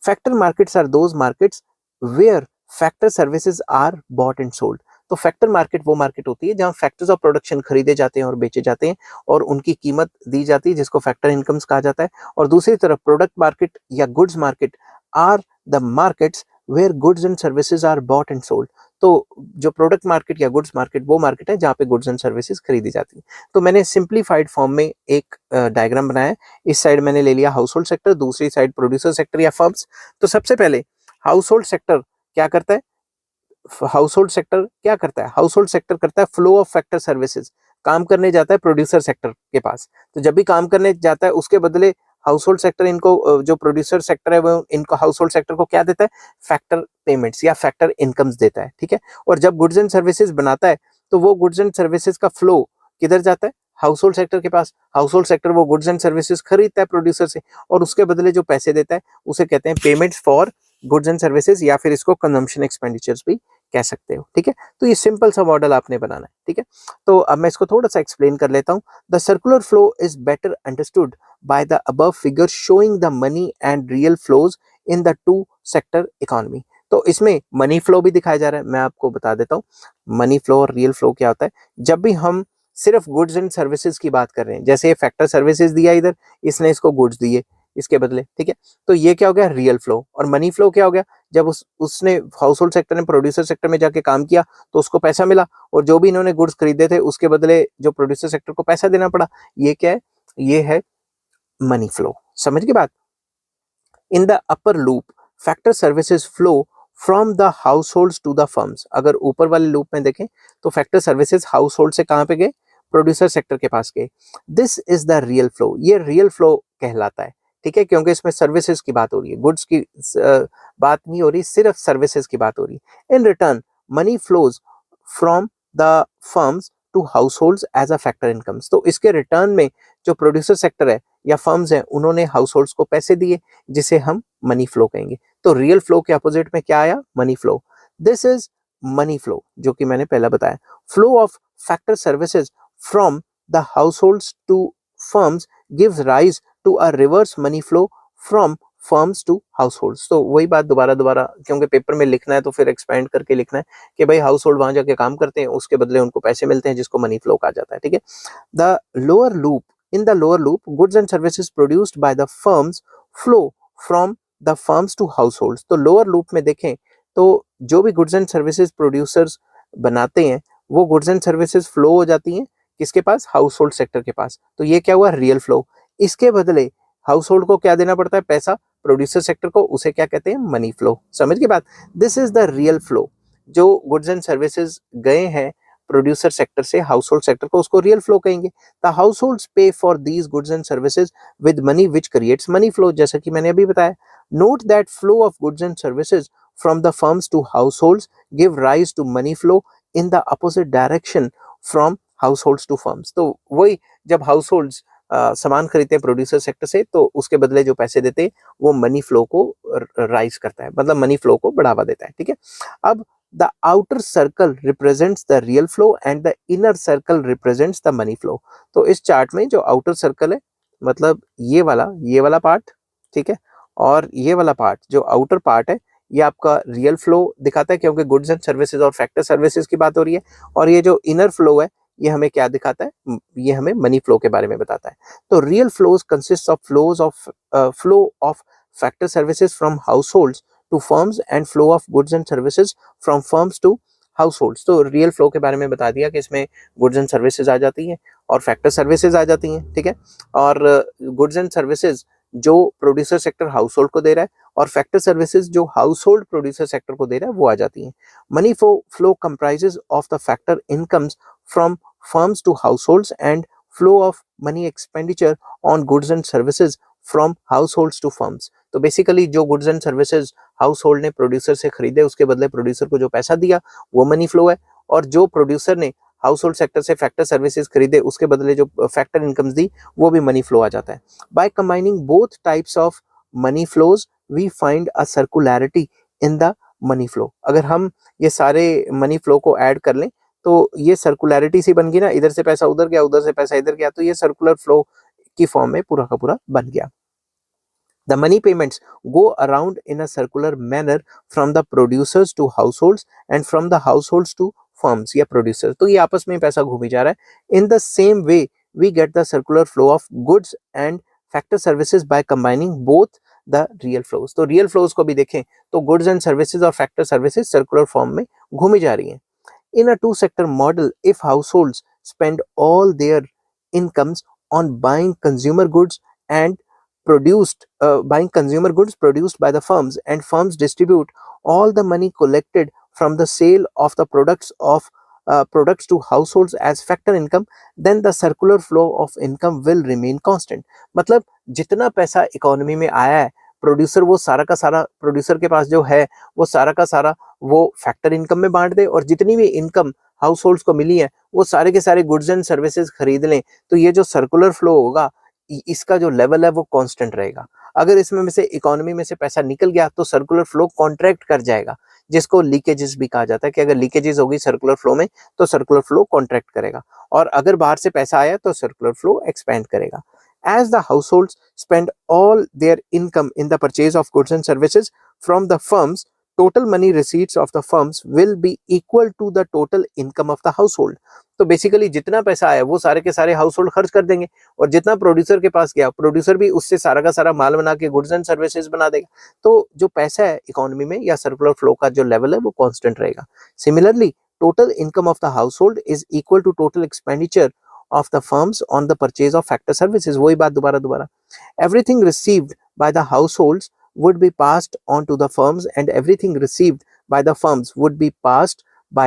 Factor markets are those markets where factor services are bought and sold. तो फैक्टर मार्केट वो मार्केट होती है जहां फैक्टर्स ऑफ प्रोडक्शन खरीदे जाते हैं और बेचे जाते हैं और उनकी कीमत दी जाती है, जिसको फैक्टर इनकम्स कहा जाता है। और दूसरी तरफ प्रोडक्ट मार्केट या goods market are the markets where goods and services are bought and sold. तो जो प्रोडक्ट मार्केट या गुड्स मार्केट वो मार्केट है जहाँ पे गुड्स एंड सर्विसेज खरीदी जाती है। तो मैंने सिंप्लीफाइड फॉर्म में एक डायग्राम बनाया है। इस साइड मैंने ले लिया हाउस होल्ड सेक्टर, दूसरी साइड प्रोड्यूसर सेक्टर या फर्म्स। तो सबसे पहले हाउस होल्ड सेक्टर क्या करता है, हाउस होल्ड सेक्टर क्या करता है, हाउस होल्ड सेक्टर करता है फ्लो ऑफ फैक्टर सर्विसेज, काम करने जाता है प्रोड्यूसर सेक्टर के पास। तो जब भी काम करने जाता है उसके बदले हाउस होल्ड सेक्टर इनको, जो प्रोड्यूसर सेक्टर है वो इनको हाउस होल्ड सेक्टर को क्या देता है, फैक्टर पेमेंट्स या फैक्टर इनकम्स देता है, ठीक है। और जब गुड्स एंड सर्विसेज बनाता है तो वो गुड्स एंड सर्विसेज का फ्लो किधर जाता है, हाउस होल्ड सेक्टर के पास। हाउस होल्ड सेक्टर वो गुड्स एंड सर्विसेज खरीदता है प्रोड्यूसर से और उसके बदले जो पैसे देता है उसे कहते हैं payments for goods and services, या फिर इसको कंजम्पशन एक्सपेंडिचर्स भी कह सकते हो, ठीक है। तो ये सिंपल सा मॉडल आपने बनाना है, ठीक है। तो अब मैं इसको थोड़ा सा एक्सप्लेन कर लेता हूँ। The circular flow is better understood by the above figure showing the money and real flows in the two sector economy. तो इसमें मनी फ्लो भी दिखाया जा रहा है, मैं आपको बता देता हूँ मनी फ्लो और रियल फ्लो क्या होता है। जब भी हम सिर्फ गुड्स एंड सर्विसेज की बात कर रहे हैं, जैसे ये फैक्टर सर्विसेज दिया इधर, इसने इसको गुड्स दिए इसके बदले, ठीक है, तो ये क्या हो गया रियल फ्लो। और मनी फ्लो क्या हो गया, जब उसने हाउस होल्ड सेक्टर ने प्रोड्यूसर सेक्टर में जाके काम किया तो उसको पैसा मिला, और जो भी इन्होंने गुड्स खरीदे थे उसके बदले जो प्रोड्यूसर सेक्टर को पैसा देना पड़ा, ये क्या है, ये है मनी फ्लो। समझ की बात। In the upper loop factor services flow from the household to the firms. अगर ऊपर वाले लूप में देखें तो फैक्टर सर्विसेज हाउस होल्ड से कहाँ पे गए, प्रोड्यूसर सेक्टर के पास गए। This is the real flow, ये रियल फ्लो कहलाता है, ठीक है, क्योंकि इसमें सर्विसेज की बात हो रही है, गुड्स की बात नहीं हो रही, सिर्फ सर्विसेज की बात हो रही है। In return money flows from the firms to households as a factor incomes. तो इसके रिटर्न में जो प्रोड्यूसर सेक्टर है या फर्म्स हैं उन्होंने हाउस होल्ड्स को पैसे दिए, जिसे हम मनी फ्लो कहेंगे। तो रियल फ्लो के अपोजिट में क्या आया? Money flow. This is money flow, जो कि मैंने पहला बताया। Flow of factor services from the households to firms gives rise to a reverse money flow from firms to households. तो वही बात दोबारा दोबारा, क्योंकि पेपर में लिखना है तो फिर एक्सपेंड करके लिखना है कि भाई हाउस होल्ड वहां जाके काम करते हैं, उसके बदले उनको पैसे मिलते हैं, जिसको मनी फ्लो कहा जाता है। ठीक है। The lower loop, in the lower loop goods and services produced by the firms flow from the firms to households. तो लोअर लूप में देखें तो जो भी गुड्स एंड सर्विसेज प्रोड्यूसर्स बनाते हैं वो गुड्स एंड सर्विसेज फ्लो हो जाती हैं किसके पास? हाउस होल्ड सेक्टर के पास। तो ये क्या हुआ? Real flow. इसके बदले हाउस होल्ड को क्या देना पड़ता है? पैसा प्रोड्यूसर सेक्टर को, उसे क्या कहते हैं? Money flow. समझ के बात? This is the real flow. जो गुड्स एंड सर्विसेज गए हैं प्रोड्यूसर सेक्टर से हाउस होल्ड सेक्टर को, उसको रियल फ्लो कहेंगे। The households pay for these goods and services with money which creates money flow, जैसा कि मैंने अभी बताया। Note that flow of goods and services from the firms to households give rise to money flow in the opposite direction from households to firms. तो वही, जब हाउस होल्ड्स सामान खरीदते हैं प्रोड्यूसर सेक्टर से, तो उसके बदले जो पैसे देते हैं वो मनी फ्लो को राइज करता है, मतलब मनी फ्लो को बढ़ावा देता है। ठीक है। अब the outer circle represents the real flow and the inner circle represents the money flow. तो इस चार्ट में जो आउटर सर्कल है, मतलब ये वाला पार्ट, ठीक है, और ये वाला पार्ट, जो आउटर पार्ट है, ये आपका रियल फ्लो दिखाता है, क्योंकि गुड्स एंड सर्विसेज और फैक्टर सर्विसेज की बात हो रही है। और ये जो इनर फ्लो है, ये हमें क्या दिखाता है? ये हमें मनी फ्लो के बारे में बताता है। तो real flows consist of flow of factor services from households to firms and flow of goods and services from firms to households. तो रियल फ्लो के बारे में बता दिया कि इसमें गुड्स एंड सर्विसेज आ जाती हैं और फैक्टर सर्विसेज आ जाती हैं। ठीक है। और गुड्स एंड सर्विसेज जो प्रोड्यूसर सेक्टर हाउस होल्ड को दे रहा है, और फैक्टर सर्विसेज जो हाउस होल्ड प्रोड्यूसर सेक्टर को दे रहा है, वो आ जाती हैं। Money flow comprises of the factor incomes from firms to households and flow of money expenditure on goods and services from households to firms. तो बेसिकली जो goods and services households ने प्रोड्यूसर से खरीदे, उसके बदले प्रोड्यूसर को जो पैसा दिया, वो मनी फ्लो है। और जो प्रोड्यूसर ने हाउस होल्ड सेक्टर से फैक्टर सर्विसेज खरीदे, उसके बदले जो फैक्टर इनकम्स दी, वो भी मनी फ्लो आ जाता है। By combining both types of money flows we find a circularity in the money flow. अगर हम ये सारे मनी फ्लो को ऐड कर लें तो ये सर्कुलैरिटी सी बन गई ना, इधर से पैसा उधर गया, उधर से पैसा इधर गया, तो ये सर्कुलर फ्लो की फॉर्म में पूरा का पूरा बन गया। The money payments go around in a circular manner from the producers to households and from the households to firms या producers। तो ये आपस में पैसा घूमी जा रहा है। In the same way we get the circular flow of goods and factor services by combining both the real flows। तो real flows को भी देखें तो goods and services और factor services circular form में घूमी जा रही हैं। In a two-sector model, if households spend all their incomes on buying consumer goods produced by the firms, and firms distribute all the money collected from the sale of the products to households as factor income, then the circular flow of income will remain constant। मतलब जितना पैसा इकोनॉमी में आया है, प्रोड्यूसर वो सारा का सारा, प्रोड्यूसर के पास जो है वो सारा का सारा वो फैक्टर इनकम में बांट दे, और जितनी भी इनकम हाउस होल्ड्स को मिली है वो सारे के सारे गुड्स एंड सर्विसेज खरीद लें। तो ये जो सर्कुलर फ्लो होगा, इसका जो लेवल है वो कांस्टेंट रहेगा। अगर इसमें में से इकोनॉमी में से पैसा निकल गया तो सर्कुलर फ्लो कॉन्ट्रैक्ट कर जाएगा, जिसको लीकेजेस भी कहा जाता है, कि अगर लीकेजेस होगी सर्कुलर फ्लो में तो सर्कुलर फ्लो कॉन्ट्रैक्ट करेगा, और अगर बाहर से पैसा आया तो सर्कुलर फ्लो एक्सपेंड करेगा। As the households spend all their income in the purchase of goods and services from the firms, total money receipts of the firms will be equal to the total income of the household। तो बेसिकली जितना पैसा आया वो सारे के सारे हाउस होल्ड खर्च कर देंगे, और जितना प्रोड्यूसर के पास गया प्रोड्यूसर भी उससे सारा का सारा माल बना के गुड्स एंड सर्विसेज बना देगा। तो जो पैसा है इकोनॉमी में या सर्कुलर फ्लो का जो लेवल है वो कांस्टेंट रहेगा। Similarly total income of the households is equal to total expenditure of the firms on the purchase of factor services। वही बात दोबारा, everything received by the households would be passed on to the firms, and everything received by the firms would be passed by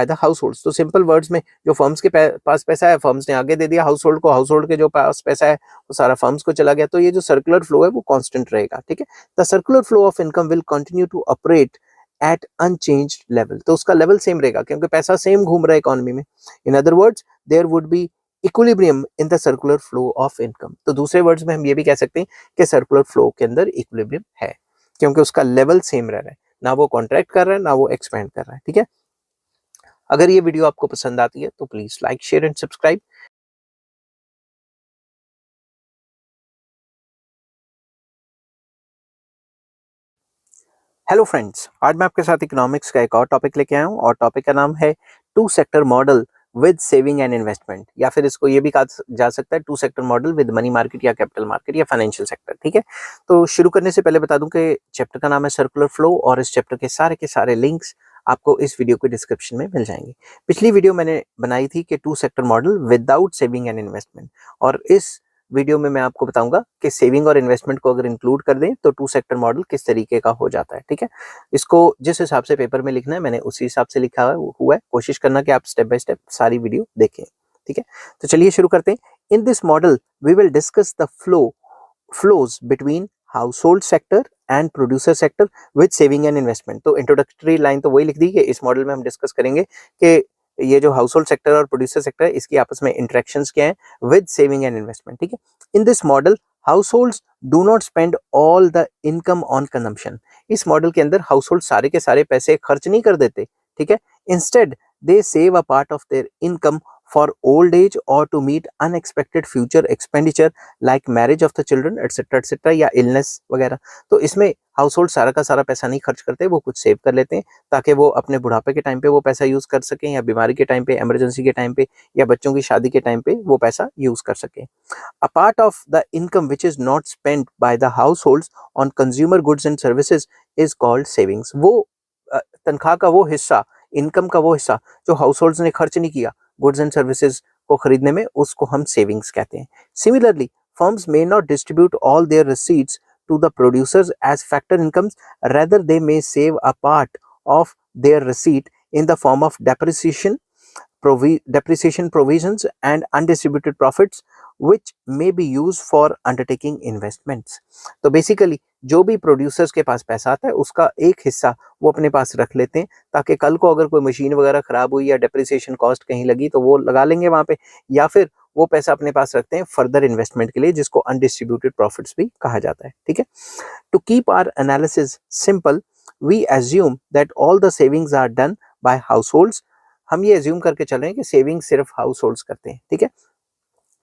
the households। तो सिंपल वर्ड्स में जो फर्म्स के पास पैसा है फर्म्स ने आगे दे दिया हाउस होल्ड को, हाउस होल्ड के जो पास पैसा है वो सारा फर्म्स को चला गया। तो ये जो सर्कुलर फ्लो है वो कांस्टेंट रहेगा। ठीक है। The circular flow of income will continue to operate at unchanged level. तो उसका लेवल सेम रहेगा क्योंकि पैसा सेम घूम रहा है इकोनॉमी में। In other words there would be equilibrium in the circular flow of income. तो दूसरे वर्ड्स में हम ये भी कह सकते हैं कि सर्कुलर फ्लो के अंदर इक्विलिब्रियम है। क्योंकि उसका लेवल सेम रह रहा है, ना वो कॉन्ट्रैक्ट कर रहा है ना वो एक्सपेंड कर रहा है। ठीक है, अगर ये वीडियो आपको पसंद आती है तो please like share and subscribe. Hello friends, आज मैं आपके साथ इकोनॉमिक्स का एक और टॉपिक लेके आया हूँ और टॉपिक का नाम है two sector model with saving and investment, या फिर इसको ये भी कहा जा सकता है two sector model with money market या कैपिटल मार्केट या फाइनेंशियल सेक्टर। ठीक है, तो शुरू करने से पहले बता दूं कि चैप्टर का नाम है सर्कुलर फ्लो और इस चैप्टर के सारे लिंक्स आपको इस वीडियो के डिस्क्रिप्शन में मिल जाएंगे। पिछली वीडियो मैंने बनाई थी कि two sector model without saving and investment, और इस वीडियो में मैं आपको बताऊंगा कि सेविंग और इन्वेस्टमेंट को अगर इंक्लूड कर दें तो टू सेक्टर मॉडल किस तरीके का हो जाता है। ठीक है, इसको जिस हिसाब से पेपर में लिखना है मैंने उसी हिसाब से लिखा हुआ है। कोशिश करना कि आप स्टेप बाय स्टेप सारी वीडियो देखें। ठीक है, तो चलिए शुरू करते हैं। In this model we will discuss the flows between household sector and producer sector with saving and investment. तो इंट्रोडक्टरी लाइन तो वही लिख दी कि इस मॉडल में हम डिस्कस करेंगे कि ये जो हाउस होल्ड सेक्टर और प्रोड्यूसर सेक्टर है इसकी आपस में इंटरेक्शंस क्या है विद सेविंग एंड इन्वेस्टमेंट। ठीक है, इन this model house hold do not spend all the income on consumption. इस मॉडल के अंदर हाउस होल्ड सारे के सारे पैसे खर्च नहीं कर देते। ठीक है, instead they save a part of their income for old age और to meet unexpected future expenditure like marriage of the children etcetera या इलनेस वगैरह। तो इसमें हाउस होल्ड सारा का सारा पैसा नहीं खर्च करते, वो कुछ सेव कर लेते हैं ताकि वो अपने बुढ़ापे के टाइम पे वो पैसा यूज कर सकें, या बीमारी के टाइम पे, इमरजेंसी के टाइम पे, या बच्चों की शादी के टाइम पे वो पैसा यूज कर सकें। अ part of the income which is not spent bye the house hold on consumer goods and services is called savings. वो तनख्वाह का वो हिस्सा, इनकम का वो हिस्सा जो हाउस होल्ड ने खर्च नहीं किया गुड्स एंड सर्विसेज को खरीदने में, उसको हम सेविंग्स कहते हैं। Similarly firms may not distribute all their receipts to the producers as factor incomes, rather they may save a part of their receipt in the form of depreciation provisions and undistributed profits which may be used for undertaking investments। तो बेसिकली जो भी प्रोड्यूसर्स के पास पैसा आता है उसका एक हिस्सा वो अपने पास रख लेते हैं ताकि कल को अगर कोई मशीन वगैरह खराब हुई या डेप्रिसिएशन कॉस्ट कहीं लगी तो वो लगा लेंगे वहां पे, या फिर वो पैसा अपने पास रखते हैं फर्दर इन्वेस्टमेंट के लिए, जिसको अनडिस्ट्रीब्यूटेड प्रॉफिट्स भी कहा जाता है। ठीक है, to keep our analysis simple we assume that all the savings are done by households. हम ये एज्यूम करके चल रहे हैं कि सेविंग सिर्फ हाउस होल्ड्स करते हैं। ठीक है,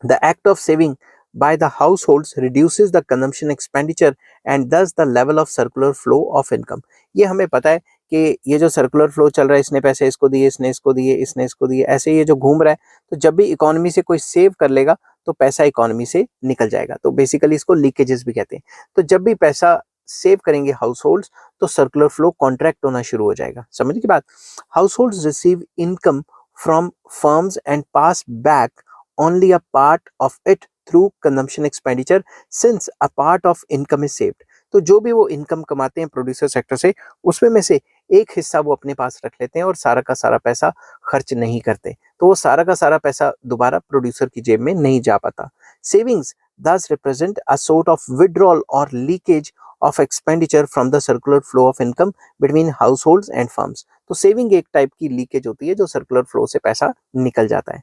the act of saving by the households reduces the consumption expenditure and thus the level of circular flow of income। ये हमें पता है कि ये जो सर्कुलर फ्लो चल रहा है, इसने पैसे इसको दिए, इसने इसको दिए, इसने इसको दिए, ऐसे ये जो घूम रहा है, तो जब भी इकोनॉमी से कोई सेव कर लेगा तो पैसा इकोनॉमी से निकल जाएगा। तो बेसिकली इसको लीकेजेस भी कहते हैं। तो जब भी पैसा सेव करेंगे हाउस होल्ड तो सर्कुलर फ्लो कॉन्ट्रैक्ट होना शुरू हो जाएगा। समझ की बात? House hold receive income from firms and pass back only a part of it through consumption expenditure since a part of income is saved। तो जो भी वो इनकम कमाते हैं प्रोड्यूसर सेक्टर से, उसमें में से एक हिस्सा वो अपने पास रख लेते हैं और सारा का सारा पैसा खर्च नहीं करते, तो वो सारा का सारा पैसा दोबारा प्रोड्यूसर की जेब में नहीं जा पाता। Savings thus represent a sort of withdrawal or leakage of expenditure from the circular flow of income between households and firms। तो सेविंग एक टाइप की लीकेज होती है जो सर्कुलर फ्लो से पैसा निकल जाता है।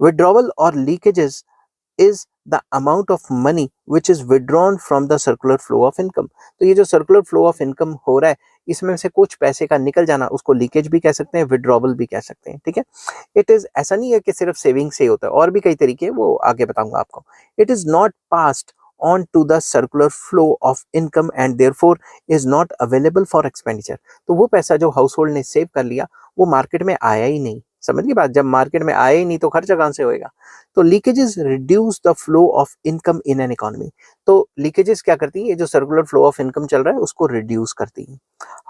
Withdrawal or leakages is the amount of money which is withdrawn from the circular flow of income। तो ये जो सर्कुलर फ्लो ऑफ इनकम हो रहा है इसमें से कुछ पैसे का निकल जाना, उसको लीकेज भी कह सकते हैं, विड्रॉवल भी कह सकते हैं। ठीक है, इट इज ऐसा नहीं है कि सिर्फ सेविंग से ही होता है, और भी कई तरीके हैं, वो आगे बताऊंगा आपको। It is not passed on to the circular flow of income and therefore is not available for expenditure। तो वो पैसा जो हाउस होल्ड ने सेव कर लिया वो मार्केट में आया ही नहीं। समझ की बात? जब मार्केट में आया ही नहीं तो खर्चा कहां से होएगा? तो leakages reduce the flow of income in an economy. तो लीकेजेस क्या करती है? ये जो सर्कुलर फ्लो ऑफ इनकम चल रहा है उसको रिड्यूस करती है।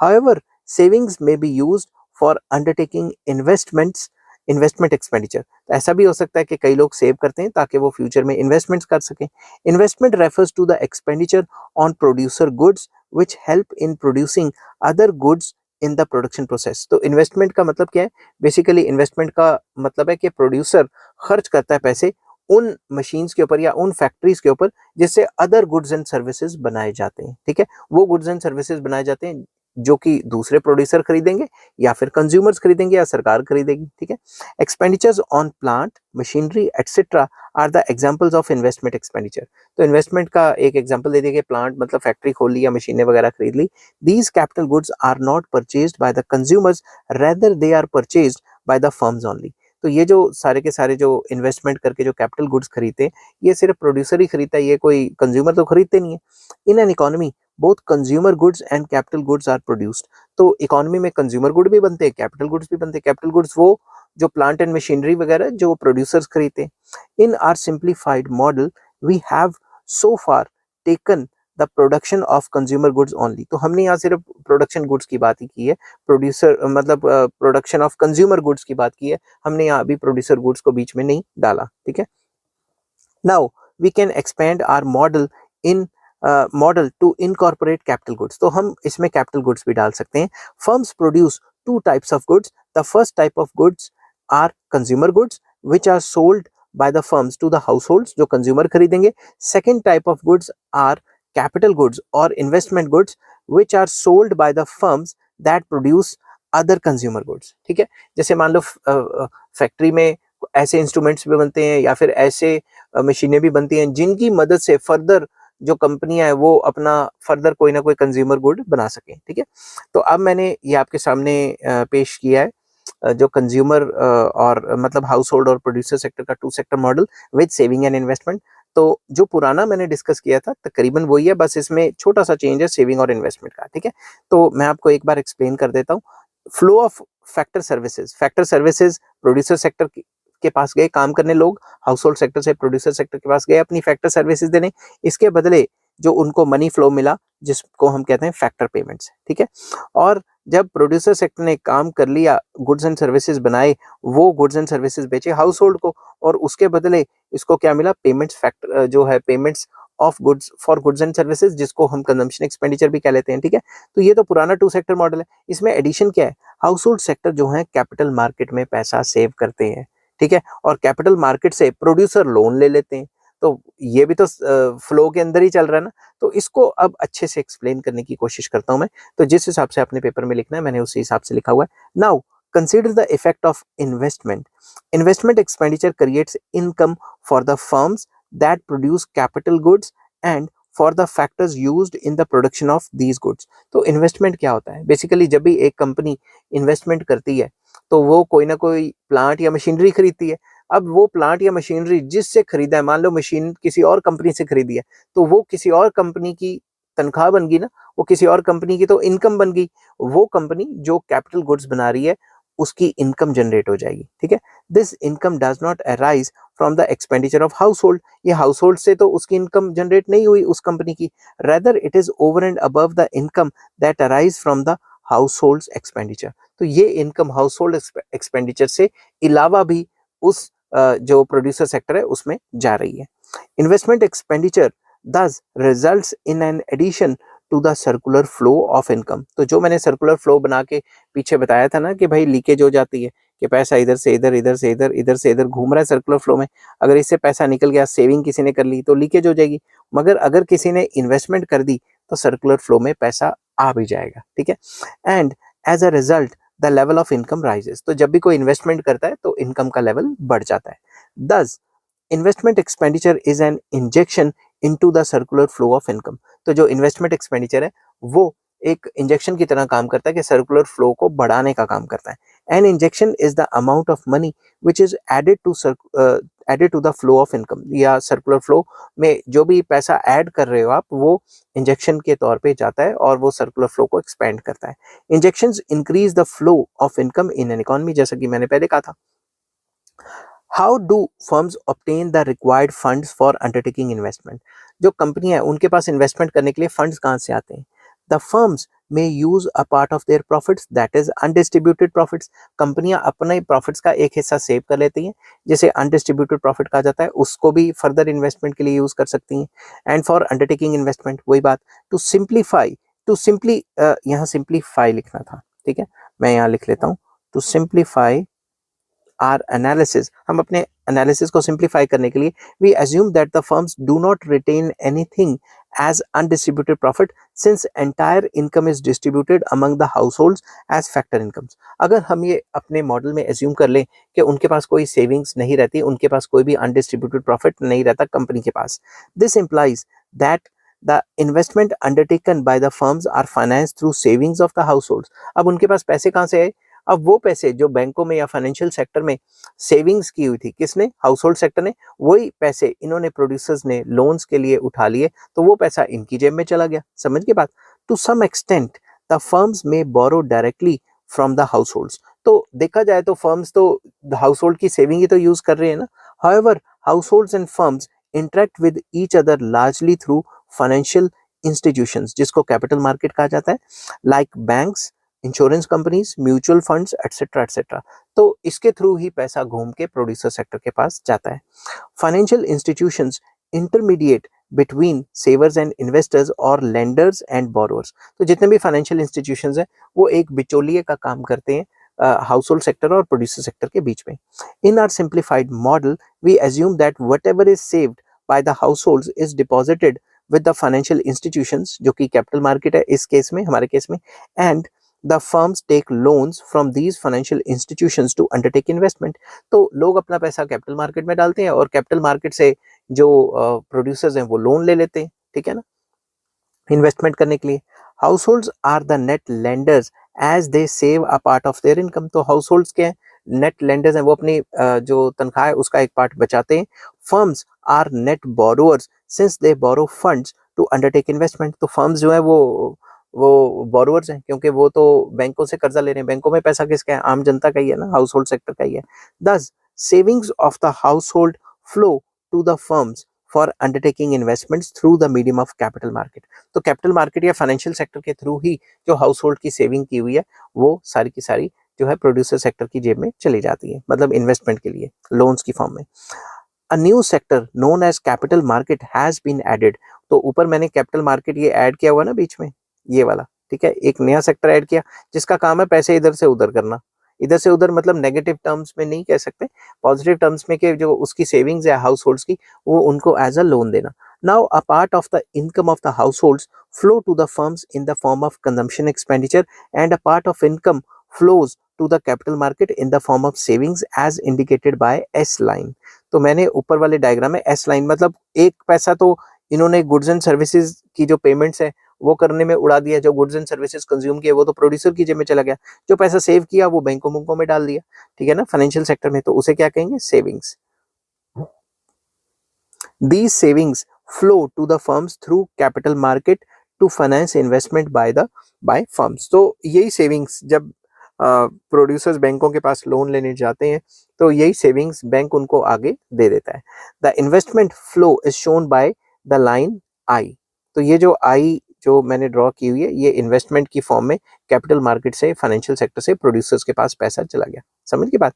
However savings may be used for undertaking investment expenditure. तो ऐसा भी हो सकता है कि कई लोग सेव करते हैं ताकि वो फ्यूचर में इन्वेस्टमेंट्स कर सकें। Investment refers to the expenditure on producer goods which help in producing other goods in the production process. तो इन्वेस्टमेंट का मतलब क्या है? बेसिकली इन्वेस्टमेंट का मतलब है कि प्रोड्यूसर खर्च करता है पैसे उन मशीन्स के ऊपर या उन फैक्ट्रीज के ऊपर जिससे अदर गुड्स एंड सर्विसेज बनाए जाते हैं। ठीक है, वो गुड्स एंड सर्विसेज बनाए जाते हैं जो कि दूसरे प्रोड्यूसर खरीदेंगे या फिर कंज्यूमर्स खरीदेंगे या सरकार खरीदेगी, ठीक है। Expenditures on plant, machinery etcetera are the examples of investment expenditure. तो इन्वेस्टमेंट का एक एग्जांपल दे दिया, प्लांट मतलब फैक्ट्री खोल ली या मशीनें वगैरह खरीद ली। These capital goods are not purchased by the consumers, rather they are purchased by the firms only. तो ये जो सारे के सारे जो इन्वेस्टमेंट करके जो कैपिटल गुड्स खरीदते हैं, ये सिर्फ प्रोड्यूसर ही खरीदता है, ये कोई कंज्यूमर तो खरीदते नहीं है। In an economy both consumer goods and capital goods are produced. तो इकोनॉमी में कंज्यूमर गुड भी बनते हैं, कैपिटल गुड्स भी बनते हैं। कैपिटल गुड्स वो जो प्लांट एंड मशीनरी वगैरह जो प्रोड्यूसर्स खरीदते हैं। In our simplified model we have so far taken the production of consumer goods only. तो हमने यहाँ सिर्फ प्रोडक्शन गुड्स की बात ही की है, प्रोड्यूसर मतलब प्रोडक्शन ऑफ कंज्यूमर गुड्स की बात की है, हमने यहाँ अभी प्रोड्यूसर गुड्स को बीच में नहीं डाला, ठीक है। Now we can expand our model in model to incorporate capital goods. तो हम इसमें कैपिटल गुड्स भी डाल सकते हैं। Firms produce two types of goods. The first type of goods are consumer goods which are sold by the firms to the households, जो कंज्यूमर खरीदेंगे। Second type of goods are capital goods और investment goods which are sold by the firms that produce other consumer goods, ठीक है। जैसे मान लो फैक्ट्री में ऐसे इंस्ट्रूमेंट्स भी बनते हैं या फिर ऐसे मशीनें भी बनती हैं जिनकी मदद से फर्दर जो कंपनियां है वो अपना फर्दर कोई ना कोई कंज्यूमर गुड बना सकें, ठीक है। तो अब मैंने ये आपके सामने पेश किया है जो कंज्यूमर और मतलब हाउस होल्ड और प्रोड्यूसर सेक्टर का two sector model with saving and investment. तो जो पुराना मैंने डिस्कस किया था तकरीबन वही है, बस इसमें छोटा सा चेंज है सेविंग और इन्वेस्टमेंट का, ठीक है। तो मैं आपको एक बार एक्सप्लेन कर देता हूँ। Flow of factor services. Factor services producer sector के पास गए काम करने लोग, हाउस होल्ड सेक्टर से प्रोड्यूसर सेक्टर के पास गए अपनी फैक्टर सर्विसेज देने, इसके बदले जो उनको मनी फ्लो मिला जिसको हम कहते हैं फैक्टर पेमेंट्स, ठीक है। और जब प्रोड्यूसर सेक्टर ने काम कर लिया, गुड्स एंड सर्विसेज बनाए, वो गुड्स एंड सर्विसेज बेचे हाउस होल्ड को और उसके बदले इसको क्या मिला, पेमेंट्स फैक्टर जो है payments of goods for goods and services, जिसको हम कंजम्पशन एक्सपेंडिचर भी कह लेते हैं, ठीक है। तो ये तो पुराना टू सेक्टर मॉडल है। इसमें एडिशन क्या है, हाउस होल्ड सेक्टर जो है कैपिटल मार्केट में पैसा सेव करते हैं, ठीक है, और कैपिटल मार्केट से प्रोड्यूसर लोन ले लेते हैं। तो ये भी तो फ्लो के अंदर ही चल रहा है ना। तो इसको अब अच्छे से एक्सप्लेन करने की कोशिश करता हूं मैं। तो जिस हिसाब से आपने पेपर में लिखना है मैंने उसी हिसाब से लिखा हुआ है। Now consider the effect of investment. Investment expenditure creates income for the firms that produce capital goods and for the factors used in the production of these goods. तो इन्वेस्टमेंट क्या होता है, बेसिकली जब भी एक कंपनी इन्वेस्टमेंट करती है तो वो कोई ना कोई प्लांट या मशीनरी खरीदती है। अब वो प्लांट या मशीनरी जिससे खरीदा है, मान लो मशीन किसी और कंपनी से खरीदी है, तो वो किसी और कंपनी की तनख्वाह बन गई ना, वो किसी और कंपनी की तो इनकम बन गई। वो कंपनी जो कैपिटल गुड्स बना रही है उसकी इनकम जनरेट हो जाएगी, ठीक है। This income does not arise from the expenditure of house hold. ये हाउस होल्ड से तो उसकी इनकम जनरेट नहीं हुई उस कंपनी की, rather it is over and above the income that arise from the house hold expenditure. तो ये इनकम हाउस होल्ड एक्सपेंडिचर से अलावा भी उस जो प्रोड्यूसर सेक्टर है उसमें जा रही है। Investment expenditure thus results in an addition to the circular flow of income. तो जो मैंने सर्कुलर फ्लो बना के पीछे बताया था ना कि भाई लीकेज हो जाती है कि पैसा इधर से इधर, इधर से इधर, इधर से इधर घूम रहा है सर्कुलर फ्लो में। अगर इससे पैसा निकल गया, सेविंग किसी ने कर ली तो लीकेज हो जाएगी, मगर अगर किसी ने इन्वेस्टमेंट कर दी तो सर्कुलर फ्लो में पैसा आ भी जाएगा, ठीक है। And as a result the level of income rises. तो जब भी कोई इन्वेस्टमेंट करता है तो इनकम का लेवल बढ़ जाता है। दस investment expenditure is an injection into the circular flow of income. तो जो इन्वेस्टमेंट एक्सपेंडिचर है वो एक इंजेक्शन की तरह काम करता है कि सर्कुलर फ्लो को बढ़ाने का काम करता है। An injection is the amount of money which is added to the flow of income. या सर्कुलर फ्लो में जो भी पैसा ऐड कर रहे हो आप, वो इंजेक्शन के तौर पे जाता है और वो सर्कुलर फ्लो को एक्सपेंड करता है। Injections increase the flow of income in an economy, जैसा कि मैंने पहले कहा था। How do firms obtain the required funds for undertaking investment. जो कंपनी है उनके पास इन्वेस्टमेंट करने के लिए फंड्स कहाँ से आते हैं। द फर्म्स में use a part of there profits that is undistributed profits. कंपनियां अपने प्रॉफिट्स का एक हिस्सा सेव कर लेती हैं, जिसे अनडिस्ट्रीब्यूटेड प्रॉफिट कहा जाता है, उसको भी फर्दर इन्वेस्टमेंट के लिए यूज कर सकती हैं। एंड फॉर अंडरटेकिंग इन्वेस्टमेंट वही बात, टू सिंप्लीफाई, टू सिंपली यहाँ सिंप्लीफाई लिखना था, ठीक है, मैं यहाँ लिख लेता हूँ, टू सिंप्लीफाई आर एनालिसिस। हम अपने एनालिसिस को सिंप्लीफाई करने के लिए we assume that the firms do not retain anything as undistributed profit since entire income is distributed among the households as factor incomes. अगर हम ये अपने मॉडल में एज्यूम कर लें कि उनके पास कोई सेविंग्स नहीं रहती, उनके पास कोई भी अनडिस्ट्रीब्यूटेड प्रॉफिट नहीं रहता कंपनी के पास, this implies that the investment undertaken by the firms are financed through savings of the households. अब उनके पास पैसे कहाँ से आए? अब वो पैसे जो बैंकों में या फाइनेंशियल सेक्टर में सेविंग्स की हुई थी, किसने? हाउसहोल्ड सेक्टर ने। वही पैसे इन्होंने प्रोड्यूसर्स ने लोन्स के लिए उठा लिए, तो वो पैसा इनकी जेब में चला गया। समझ के बात? To some extent the firms may borrow directly from the households. तो देखा जाए तो फर्म्स तो हाउसहोल्ड की सेविंग ही तो यूज कर रहे हैं ना। However households and firms interact with each other largely through financial institutions, जिसको कैपिटल मार्केट कहा जाता है, like banks, insurance companies, mutual funds etcetera etcetera. तो इसके थ्रू ही पैसा घूम के प्रोड्यूसर सेक्टर के पास जाता है। Financial institutions intermediate between सेवर्स and investors और लेंडर्स एंड बोरोवर्स। तो जितने भी फाइनेंशियल इंस्टीट्यूशंस हैं वो एक बिचौलिए का काम करते हैं हाउसहोल्ड सेक्टर और प्रोड्यूसर सेक्टर के बीच में। In our simplified model we assume that whatever is saved by the households is deposited with the financial institutions, जो कि कैपिटल मार्केट है इस केस में, हमारे केस में, and the firms take loans from these financial institutions to undertake investment. तो लोग अपना पैसा कैपिटल मार्केट में डालते हैं और कैपिटल मार्केट से जो प्रोड्यूसर्स हैं वो लोन ले लेते हैं, ठीक है ना, इन्वेस्टमेंट करने के लिए। Households are the net lenders as they save a part of their income. तो हाउसहोल्ड्स के नेट लेंडर्स हैं, वो अपनी जो तनख्वाह है उसका एक पार्ट बचाते हैं। Firms are net borrowers since they borrow funds to undertake investment. तो फर्म्स जो है वो बोरोवर्स हैं, क्योंकि वो तो बैंकों से कर्जा ले रहे हैं। बैंकों में पैसा किसका है? आम जनता का ही है ना, हाउसहोल्ड सेक्टर का ही है। Thus savings of the household flow to the firms for undertaking investments through the medium of capital market. तो कैपिटल मार्केट या फाइनेंशियल सेक्टर के थ्रू ही जो हाउसहोल्ड की सेविंग की हुई है वो सारी की सारी जो है प्रोड्यूसर सेक्टर की जेब में चली जाती है, मतलब इन्वेस्टमेंट के लिए लोन्स की फॉर्म में। A new sector known as capital market has been added। तो ऊपर मैंने कैपिटल मार्केट ये ऐड किया हुआ ना बीच में, ये वाला, ठीक है, एक नया सेक्टर ऐड किया जिसका काम है पैसे इधर से उधर करना। इधर से उधर मतलब नेगेटिव टर्म्स में नहीं कह सकते, पॉजिटिव टर्म्स में कि जो उसकी सेविंग्स है हाउस होल्ड्स की, वो उनको एज अ लोन देना। Now a part of the income of the households flow to the firms in the form of consumption expenditure and a part of income flows to the capital market in the form of savings as indicated by S line. तो मैंने ऊपर वाले डायग्राम में एस लाइन, मतलब एक पैसा तो इन्होंने गुड्स एंड सर्विसेज की जो पेमेंट्स है वो करने में उड़ा दिया, जो गुड्स एंड सर्विसेज कंज्यूम किए वो तो प्रोड्यूसर की जेब में चला गया, जो पैसा सेव किया वो बैंकों में डाल दिया, ठीक है ना, फाइनेंशियल सेक्टर में, तो उसे क्या कहेंगे? Savings. These savings flow to the firms through capital market to finance investment by firms। तो यही सेविंग्स जब प्रोड्यूसर्स बैंकों के पास लोन लेने जाते हैं तो यही सेविंग्स बैंक उनको आगे दे देता है। The investment flow is shown by the line I. तो ये जो आई जो मैंने ड्रॉ की हुई है ये इन्वेस्टमेंट की फॉर्म में कैपिटल मार्केट से, फाइनेंशियल सेक्टर से प्रोड्यूसर्स के पास पैसा चला गया। समझ की बात?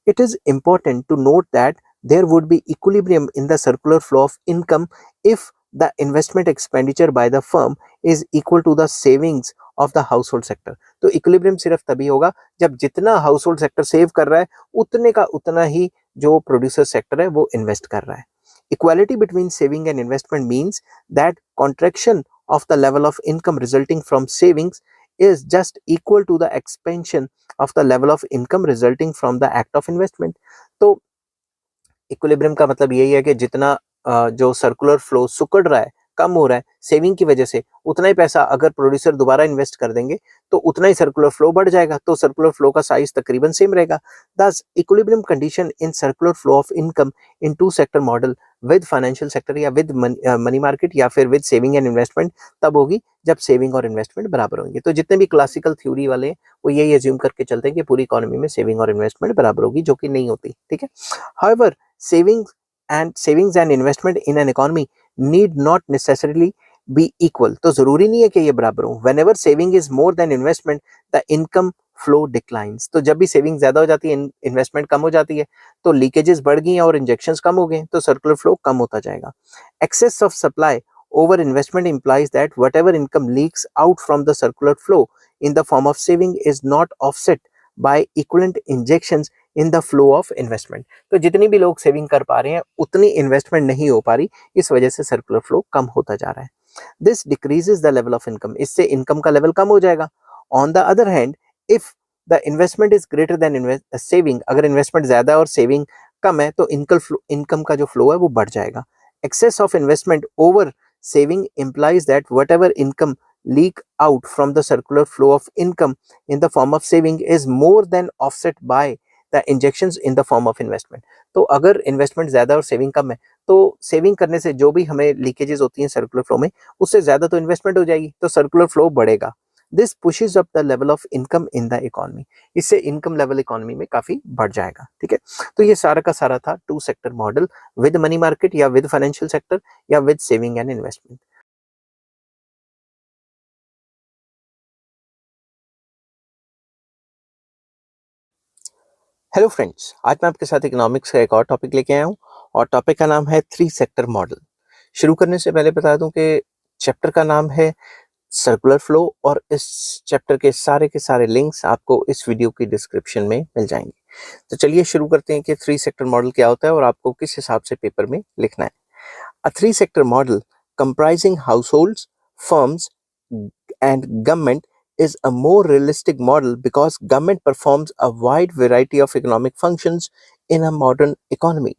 It is important to note that there would be equilibrium in the circular flow of income if the investment expenditure by the firm is equal to the savings of the household sector। तो इक्विलिब्रियम सिर्फ तभी होगा जब जितना हाउसहोल्ड सेक्टर सेव कर रहा है उतने का उतना ही जो प्रोड्यूसर सेक्टर है वो इन्वेस्ट कर रहा है। Equality between saving and investment means that contraction of the level of income resulting from savings is just equal to the expansion of the level of income resulting from the act of investment। तो इक्विलिब्रियम का मतलब यही है कि जितना जो सर्कुलर फ्लो सुकड़ रहा है, कम हो रहा है सेविंग की वजह से, उतना ही पैसा अगर प्रोड्यूसर दोबारा इन्वेस्ट कर देंगे तो उतना ही सर्कुलर फ्लो बढ़ जाएगा, तो सर्कुलर फ्लो का साइज तकरीबन सेम रहेगा। Thus equilibrium condition in circular flow of income in two sector model with financial sector या विद मनी मार्केट या फिर विद सेविंग एंड इन्वेस्टमेंट तब होगी जब सेविंग और इन्वेस्टमेंट बराबर होंगे। तो जितने भी क्लासिकल थ्योरी वाले हैं वो यही एज्यूम करके चलते हैं कि पूरी इकोनॉमी में सेविंग और इन्वेस्टमेंट बराबर होगी, जो कि नहीं होती, ठीक है। However savings and investment in an economy need not necessarily be equal। तो जरूरी नहीं है कि ये बराबर हो। whenever saving is more than investment the income flow declines। तो जब भी सेविंग ज्यादा हो जाती है, इन्वेस्टमेंट कम हो जाती है, तो लीकेजेस बढ़ गई और इंजेक्शंस कम हो गए, तो सर्कुलर फ्लो कम होता जाएगा। excess of supply over investment implies that whatever income leaks out from the circular flow in the form of saving is not offset by equivalent injections in the flow of investment. तो जितनी भी लोग सेविंग कर पा रहे हैं उतनी इन्वेस्टमेंट नहीं हो पा रही, इस वजह से सर्कुलर फ्लो कम होता जा रहा है। This decreases the level of income, इससे इनकम का लेवल कम हो जाएगा. On the other hand, if the investment is greater than saving, अगर इन्वेस्टमेंट ज्यादा और सेविंग कम है तो इनकम का जो फ्लो है वो बढ़ जाएगा. Excess of investment over saving implies that whatever income leak out from the circular flow of income in the form of saving is more than offset by the injections in the form of investment. तो अगर इन्वेस्टमेंट ज्यादा और सेविंग कम है तो सेविंग करने से जो भी हमें लीकेजेस होती हैं सर्कुलर फ्लो में, उससे ज्यादा तो इन्वेस्टमेंट हो जाएगी, तो सर्कुलर फ्लो बढ़ेगा. This pushes up the level of income in the economy, इससे इनकम लेवल इकोनॉमी में काफी बढ़ जाएगा. ठीक है, तो ये सारा का सारा था two sector model with money market या विद फाइनेंशियल सेक्टर या with saving and investment. Hello friends, आज मैं आपके साथ इकोनॉमिक्स का एक और टॉपिक लेके आया हूँ और टॉपिक का नाम है थ्री सेक्टर मॉडल. शुरू करने से पहले बता दूं कि चैप्टर का नाम है सर्कुलर फ्लो और इस चैप्टर के सारे लिंक्स आपको इस वीडियो की डिस्क्रिप्शन में मिल जाएंगे. तो चलिए शुरू करते हैं कि थ्री सेक्टर मॉडल क्या होता है और आपको किस हिसाब से पेपर में लिखना है. A three sector model comprising households, firms and government is a more realistic model because government performs a wide variety of economic functions in a modern economy.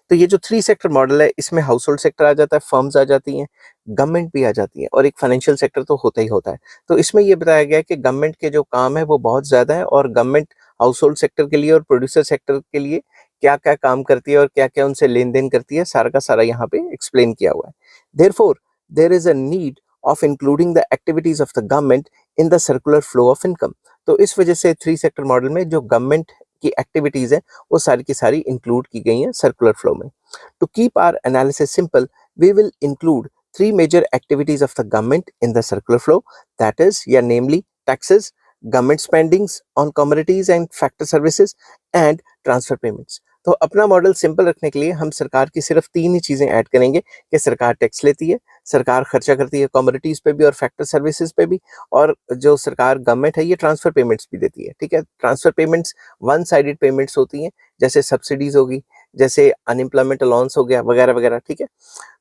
तो ये जो थ्री सेक्टर मॉडल है इसमें हाउस होल्ड सेक्टर आ जाता है, फर्म्स आ जाती हैं, गवर्नमेंट भी आ जाती है और एक फाइनेंशियल सेक्टर तो होता ही होता है. तो इसमें ये बताया गया है कि गवर्नमेंट के जो काम है वो बहुत ज्यादा है और गवर्नमेंट हाउस होल्ड सेक्टर के लिए और प्रोड्यूसर सेक्टर के लिए क्या क्या काम करती है और क्या क्या उनसे लेन देन करती है, सारा का सारा यहाँ पे एक्सप्लेन किया हुआ है. Therefore there is a need of including the activities of the government in the circular flow of income. तो इस वजह से थ्री सेक्टर मॉडल में जो गवर्नमेंट की एक्टिविटीज है वो सारी की सारी इंक्लूड की गई हैं सर्कुलर फ्लो में. To keep our analysis simple, we will include three major activities of the government in the circular flow, that is, namely taxes, government spendings on commodities and factor services, and transfer payments. तो अपना मॉडल सिंपल रखने के लिए हम सरकार की सिर्फ तीन ही चीजें ऐड करेंगे कि सरकार टैक्स लेती है, सरकार खर्चा करती है कमोडिटीज पे भी और फैक्टर सर्विसेज पे भी, और जो सरकार गवर्नमेंट है ये ट्रांसफर पेमेंट्स भी देती है. ठीक है, transfer payments one sided payments होती हैं, जैसे सब्सिडीज होगी, जैसे अनएम्प्लॉयमेंट अलाउंस हो गया वगैरह वगैरह. ठीक है,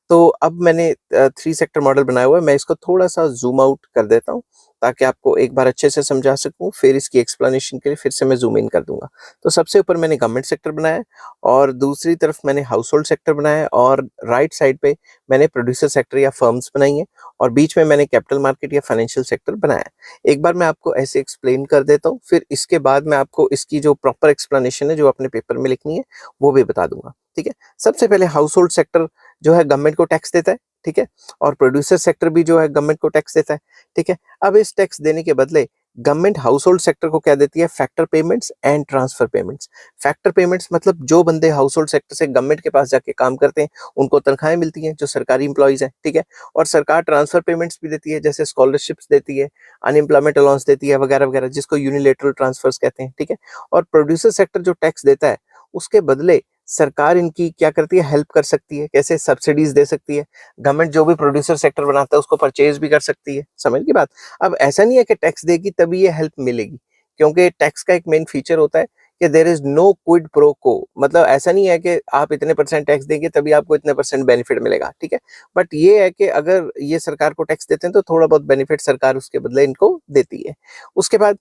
तो अब मैंने थ्री सेक्टर मॉडल बनाया हुआ है, मैं इसको थोड़ा सा जूम आउट कर देता हूँ ताकि आपको एक बार अच्छे से समझा सकूं, फिर इसकी एक्सप्लेनेशन के लिए फिर से मैं जूम इन कर दूंगा. तो सबसे ऊपर मैंने गवर्नमेंट सेक्टर बनाया है और दूसरी तरफ मैंने हाउस होल्ड सेक्टर बनाया है और राइट साइड पे मैंने प्रोड्यूसर सेक्टर या फर्म्स बनाई है और बीच में मैंने कैपिटल मार्केट या फाइनेंशियल सेक्टर बनाया है. एक बार मैं आपको ऐसे एक्सप्लेन कर देता हूँ, फिर इसके बाद मैं आपको इसकी जो प्रॉपर एक्सप्लेनेशन है जो अपने पेपर में लिखनी है वो भी बता दूंगा. ठीक है, सबसे पहले हाउस होल्ड सेक्टर जो है गवर्नमेंट को टैक्स देता है. ठीक है, और प्रोड्यूसर सेक्टर भी जो है गवर्नमेंट को टैक्स देता है. ठीक है, अब इस टैक्स देने के बदले गवर्नमेंट हाउस होल्ड सेक्टर को क्या देती है, factor payments and transfer payments. Factor payments मतलब जो बंदे हाउस होल्ड सेक्टर से गवर्नमेंट के पास जाके काम करते हैं उनको तनख्वाहें मिलती हैं जो सरकारी इंप्लॉइज हैं. ठीक है, और सरकार ट्रांसफर पेमेंट्स भी देती है, जैसे स्कॉलरशिप्स देती है, अनएम्प्लॉयमेंट अलाउंस देती है वगैरह वगैरह, जिसको यूनिलेटरल ट्रांसफर्स कहते हैं. ठीक है, और प्रोड्यूसर सेक्टर जो टैक्स देता है उसके बदले सरकार इनकी क्या करती है, हेल्प कर सकती है. कैसे, सब्सिडीज दे सकती है. गवर्नमेंट जो भी प्रोड्यूसर सेक्टर बनाता है उसको परचेज भी कर सकती है. समझ की बात. अब ऐसा नहीं है कि टैक्स देगी तभी ये हेल्प मिलेगी, क्योंकि टैक्स का एक मेन फीचर होता है कि there is no quid pro quo, मतलब ऐसा नहीं है कि आप इतने % टैक्स देंगे तभी आपको इतने % बेनिफिट मिलेगा. ठीक है, बट ये है कि अगर ये सरकार को टैक्स देते हैं तो थोड़ा बहुत बेनिफिट सरकार उसके बदले इनको देती है. उसके बाद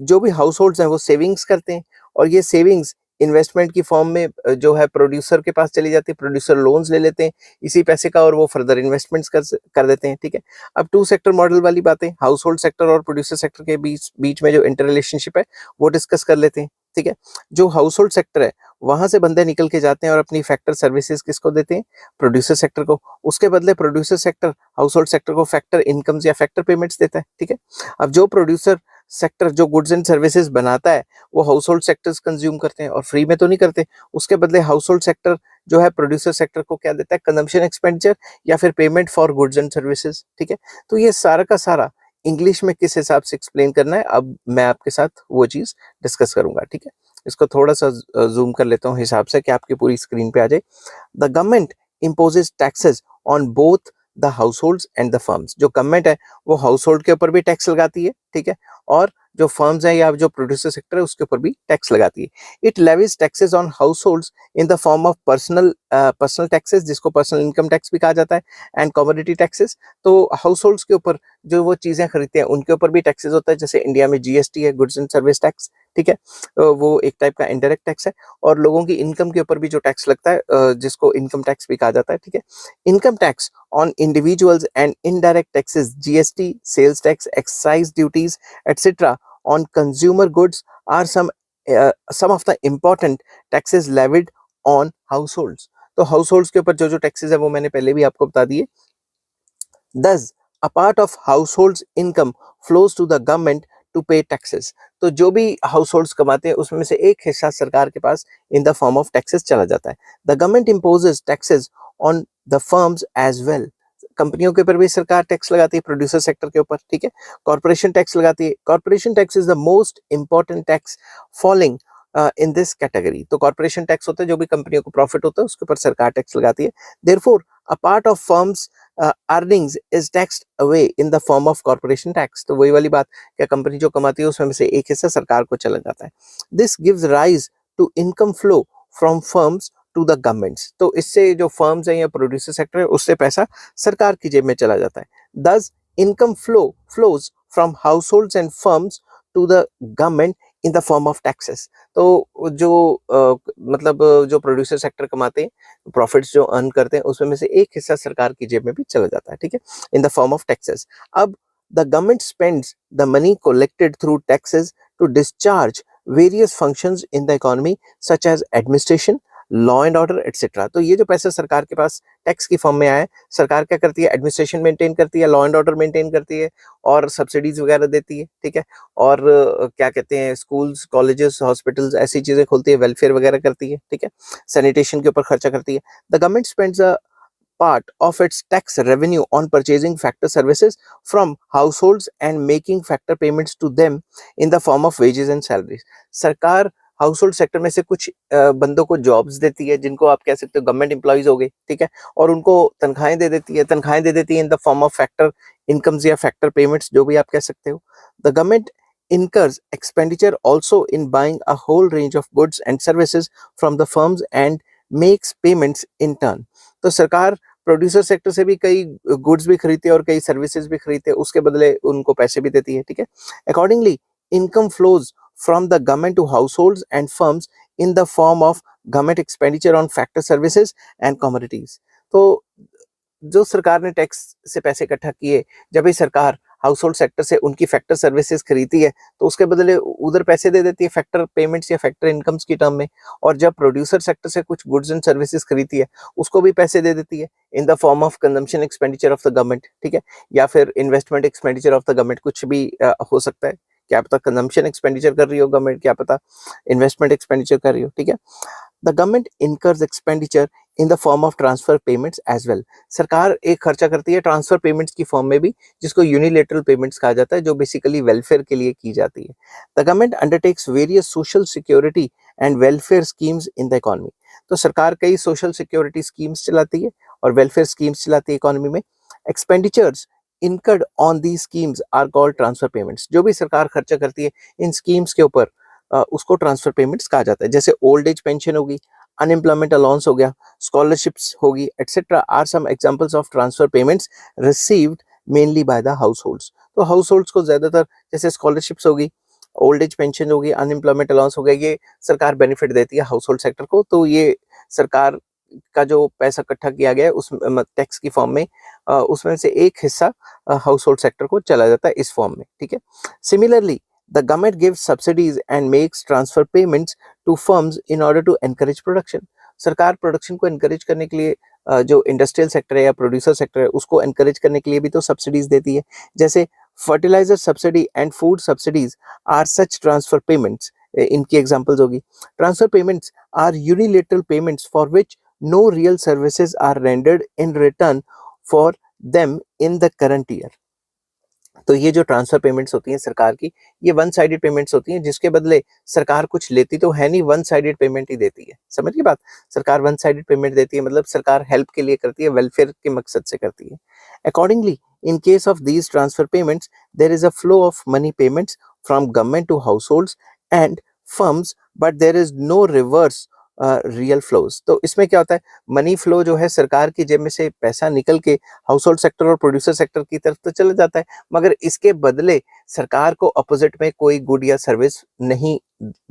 जो भी हाउस होल्ड्स हैं वो सेविंग्स करते हैं और ये सेविंग्स इन्वेस्टमेंट की फॉर्म में जो है प्रोड्यूसर के पास चली जाती है, प्रोड्यूसर लोन्स ले लेते हैं इसी पैसे का और वो फर्दर इन्वेस्टमेंट्स कर देते हैं. ठीक है, अब टू सेक्टर मॉडल वाली बातें, हाउस होल्ड सेक्टर और प्रोड्यूसर सेक्टर के बीच में जो इंटर रिलेशनशिप है वो डिस्कस कर लेते हैं. ठीक है, जो हाउस होल्ड सेक्टर है वहां से बंदे निकल के जाते हैं और अपनी फैक्टर सर्विसेज किसको देते हैं, प्रोड्यूसर सेक्टर को. उसके बदले producer sector house hold sector को फैक्टर इनकम्स या फैक्टर पेमेंट्स देता है. ठीक है, अब जो प्रोड्यूसर सेक्टर जो गुड्स एंड सर्विसेज बनाता है वो हाउस होल्ड सेक्टर्स कंज्यूम करते हैं और फ्री में तो नहीं करते. उसके बदले हाउस होल्ड सेक्टर जो है प्रोड्यूसर सेक्टर को क्या देता है, कंजम्पशन एक्सपेंडिचर या फिर payment for goods and services. ठीक है, तो ये सारा का सारा इंग्लिश में किस हिसाब से एक्सप्लेन करना है अब मैं आपके साथ वो चीज डिस्कस करूंगा. ठीक है, इसको थोड़ा सा जूम कर लेता हूँ हिसाब से कि आपकी पूरी स्क्रीन पे आ जाए. The government imposes taxes on both the house hold and the firms. जो गवर्नमेंट है वो हाउस होल्ड के ऊपर भी टैक्स लगाती है. ठीक है, और जो फर्म्स हैं या जो प्रोड्यूसर सेक्टर है उसके ऊपर भी टैक्स लगाती है। It levies taxes on house holds in the form of personal taxes, जिसको पर्सनल इनकम टैक्स भी कहा जाता है, एंड कमोडिटी टैक्सेस। तो हाउस होल्ड्स के ऊपर जो वो चीजें खरीदते हैं उनके ऊपर भी टैक्सेस होता है, जैसे इंडिया में जीएसटी है, गुड्स एंड सर्विस टैक्स, ठीक है। वो एक टाइप का इनडायरेक्ट टैक्स है। और लोगों की इनकम के ऊपर भी जो टैक्स लगता है, जिसको इनकम टैक्स भी कहा जाता है, ठीक है। Income tax on individuals and indirect taxes, GST, sales tax, excise duties etcetera on consumer goods are some of the important taxes levied on households। तो households के ऊपर जो जो taxes है वो मैंने पहले भी आपको बता दिए। Thus, a part of households income flows to the government to pay taxes। तो जो भी households कमाते हैं उसमें से एक हिस्सा सरकार के पास in the form of taxes चला जाता है। The government imposes taxes on the firms as well। कंपनियों के ऊपर भी सरकार टैक्स लगाती है, प्रोड्यूसर सेक्टर के ऊपर, ठीक है। कॉर्पोरेशन टैक्स लगाती है। Corporation tax is the most important tax following in this category. तो कॉर्पोरेशन टैक्स होता है, जो भी कंपनियों को प्रॉफिट होता है उसके ऊपर सरकार टैक्स लगाती है। Therefore a part of firms earnings is taxed away in the form of corporation tax. तो वही वाली बात, क्या कंपनी जो कमाती है उसमें से एक हिस्सा सरकार को चला जाता है। This gives rise to income flow from firms to the governments. तो इससे जो फर्म्स हैं या प्रोड्यूसर सेक्टर है उससे पैसा सरकार की जेब में चला जाता है। Thus income flows from households and firms to the government in the form of taxes. तो जो मतलब जो प्रोड्यूसर सेक्टर कमाते हैं, प्रॉफिट्स जो अर्न करते हैं उसमें से एक हिस्सा सरकार की जेब में भी चला जाता है, ठीक है, in the form of taxes. अब the government spends the money collected through taxes to discharge various functions in the economy such as administration, law and order etcetera. तो ये जो पैसा सरकार के पास टैक्स की फॉर्म में आया है, सरकार क्या करती है, एडमिनिस्ट्रेशन मेंटेन करती है, लॉ एंड ऑर्डर मेंटेन करती है और सब्सिडीज वगैरह देती है, ठीक है। और क्या कहते हैं, स्कूल्स, कॉलेजेस, हॉस्पिटल्स, ऐसी चीजें खोलती है, वेलफेयर वगैरह करती है, ठीक है, सैनिटेशन के ऊपर खर्चा करती है। The government spends a part of its tax revenue on purchasing factor services from households and making factor payments to them in the form of wages and salaries। सरकार हाउस होल्ड सेक्टर में से कुछ बंदों को जॉब्स देती है, जिनको आप कह सकते हो गवर्नमेंट एम्प्लॉइज हो गए, ठीक है, और उनको तनख्वाहें दे देती है in the form of factor incomes या फैक्टर पेमेंट्स, जो भी आप कह सकते हो। The government incurs expenditure also in buying a whole range of goods and services from the firms and makes payments in turn। तो सरकार प्रोड्यूसर सेक्टर से भी कई गुड्स भी खरीदती है और कई सर्विसेज भी खरीदते हैं, उसके बदले उनको पैसे भी देती है, ठीक है। Accordingly income flows from the government to households and firms in the form of government expenditure on factor services and commodities। तो जो सरकार ने टैक्स से पैसे इकट्ठा किए, जब भी सरकार हाउस होल्ड सेक्टर से उनकी फैक्टर सर्विसेज खरीदती है तो उसके बदले उधर पैसे दे देती है फैक्टर पेमेंट्स या फैक्टर इनकम्स की टर्म में। और जब प्रोड्यूसर सेक्टर से कुछ गुड्स एंड सर्विसेज खरीदती है उसको भी पैसे दे देती है in the form of consumption expenditure of the government, ठीक है, या फिर investment expenditure of the government, कुछ भी हो सकता है। क्या पता कंजम्पशन एक्सपेंडिचर कर रही हो गवर्नमेंट, क्या पता इन्वेस्टमेंट एक्सपेंडिचर कर रही हो, ठीक है। The government incurs expenditure in the form of transfer payments as well. सरकार एक खर्चा करती है ट्रांसफर पेमेंट्स की फॉर्म में भी, जिसको यूनिलेटरल पेमेंट्स कहा जाता है, जो बेसिकली वेलफेयर के लिए की जाती है। The government undertakes various social security and welfare schemes in the economy. तो सरकार कई सोशल सिक्योरिटी स्कीम्स चलाती है और वेलफेयर स्कीम्स चलाती है इकोनॉमी में। Expenditures incurred on these schemes are called transfer payments। जो भी सरकार खर्चा करती है इन स्कीम्स के ऊपर उसको ट्रांसफर पेमेंट्स कहा जाता है। जैसे ओल्ड एज पेंशन होगी, अनएम्प्लॉयमेंट अलाउंस हो गया, स्कॉलरशिप्स होगी etcetera are some examples of transfer payments received mainly by the households. तो हाउस होल्ड्स को ज्यादातर जैसे स्कॉलरशिप्स होगी, ओल्ड एज पेंशन होगी, अनएम्प्लॉयमेंट अलाउंस हो गया, ये सरकार बेनिफिट देती है हाउस होल्ड सेक्टर को। तो ये सरकार का जो पैसा इकट्ठा किया गया है उस टैक्स की फॉर्म में, उसमें से एक हिस्सा हाउस होल्ड सेक्टर को चला जाता है इस फॉर्म में, ठीक है। Similarly the government gives subsidies and makes transfer payments to firms in order to encourage production. सरकार प्रोडक्शन को एनकरेज करने के लिए जो इंडस्ट्रियल सेक्टर है या प्रोड्यूसर सेक्टर है उसको एनकरेज करने के लिए भी तो सब्सिडीज देती है। जैसे fertiliser subsidy and food subsidies are such transfer payments, इनकी एग्जांपल्स होगी। Transfer payments are unilateral payments for which no real services are rendered in return for them in the current year। तो ये जो ट्रांसफर पेमेंट्स होती हैं सरकार की, ये वन साइडेड पेमेंट्स होती हैं, जिसके बदले सरकार कुछ लेती तो है नहीं, वन साइडेड पेमेंट ही देती है। समझ गई बात, सरकार वन साइडेड पेमेंट देती है मतलब सरकार हेल्प के लिए करती है, वेलफेयर के मकसद से करती है। Accordingly in case of these transfer payments there is a flow of money payments from government to households and firms, but there is no reverse real flows. तो इसमें क्या होता है, मनी फ्लो जो है सरकार की जेब में से पैसा निकल के हाउस होल्ड सेक्टर और प्रोड्यूसर सेक्टर की तरफ तो चला जाता है, मगर इसके बदले सरकार को अपोजिट में कोई गुड या सर्विस नहीं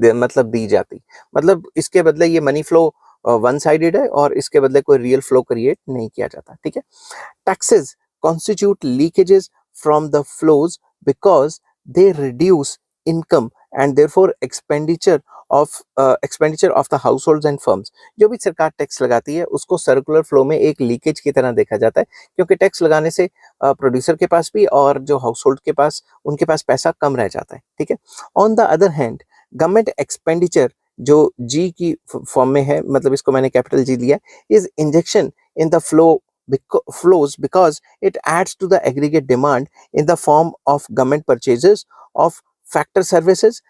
मतलब दी जाती। मतलब इसके बदले ये मनी फ्लो वन साइडेड है और इसके बदले कोई रियल फ्लो क्रिएट नहीं किया जाता। ठीक है। Taxes constitute leakages from the flows because they reduce income and therefore expenditure of the households and firms. जो भी सरकार टैक्स लगाती है उसको सर्कुलर फ्लो में एक लीकेज की तरह देखा जाता है, क्योंकि टैक्स लगाने से प्रोड्यूसर के पास भी और जो हाउस होल्ड के पास उनके पास पैसा कम रह जाता है। ठीक है। On the other hand government expenditure जो जी की फॉर्म में है, मतलब इसको मैंने कैपिटल जी लिया, is injection in the flows because it adds to the aggregate demand in the form of government purchases of factor services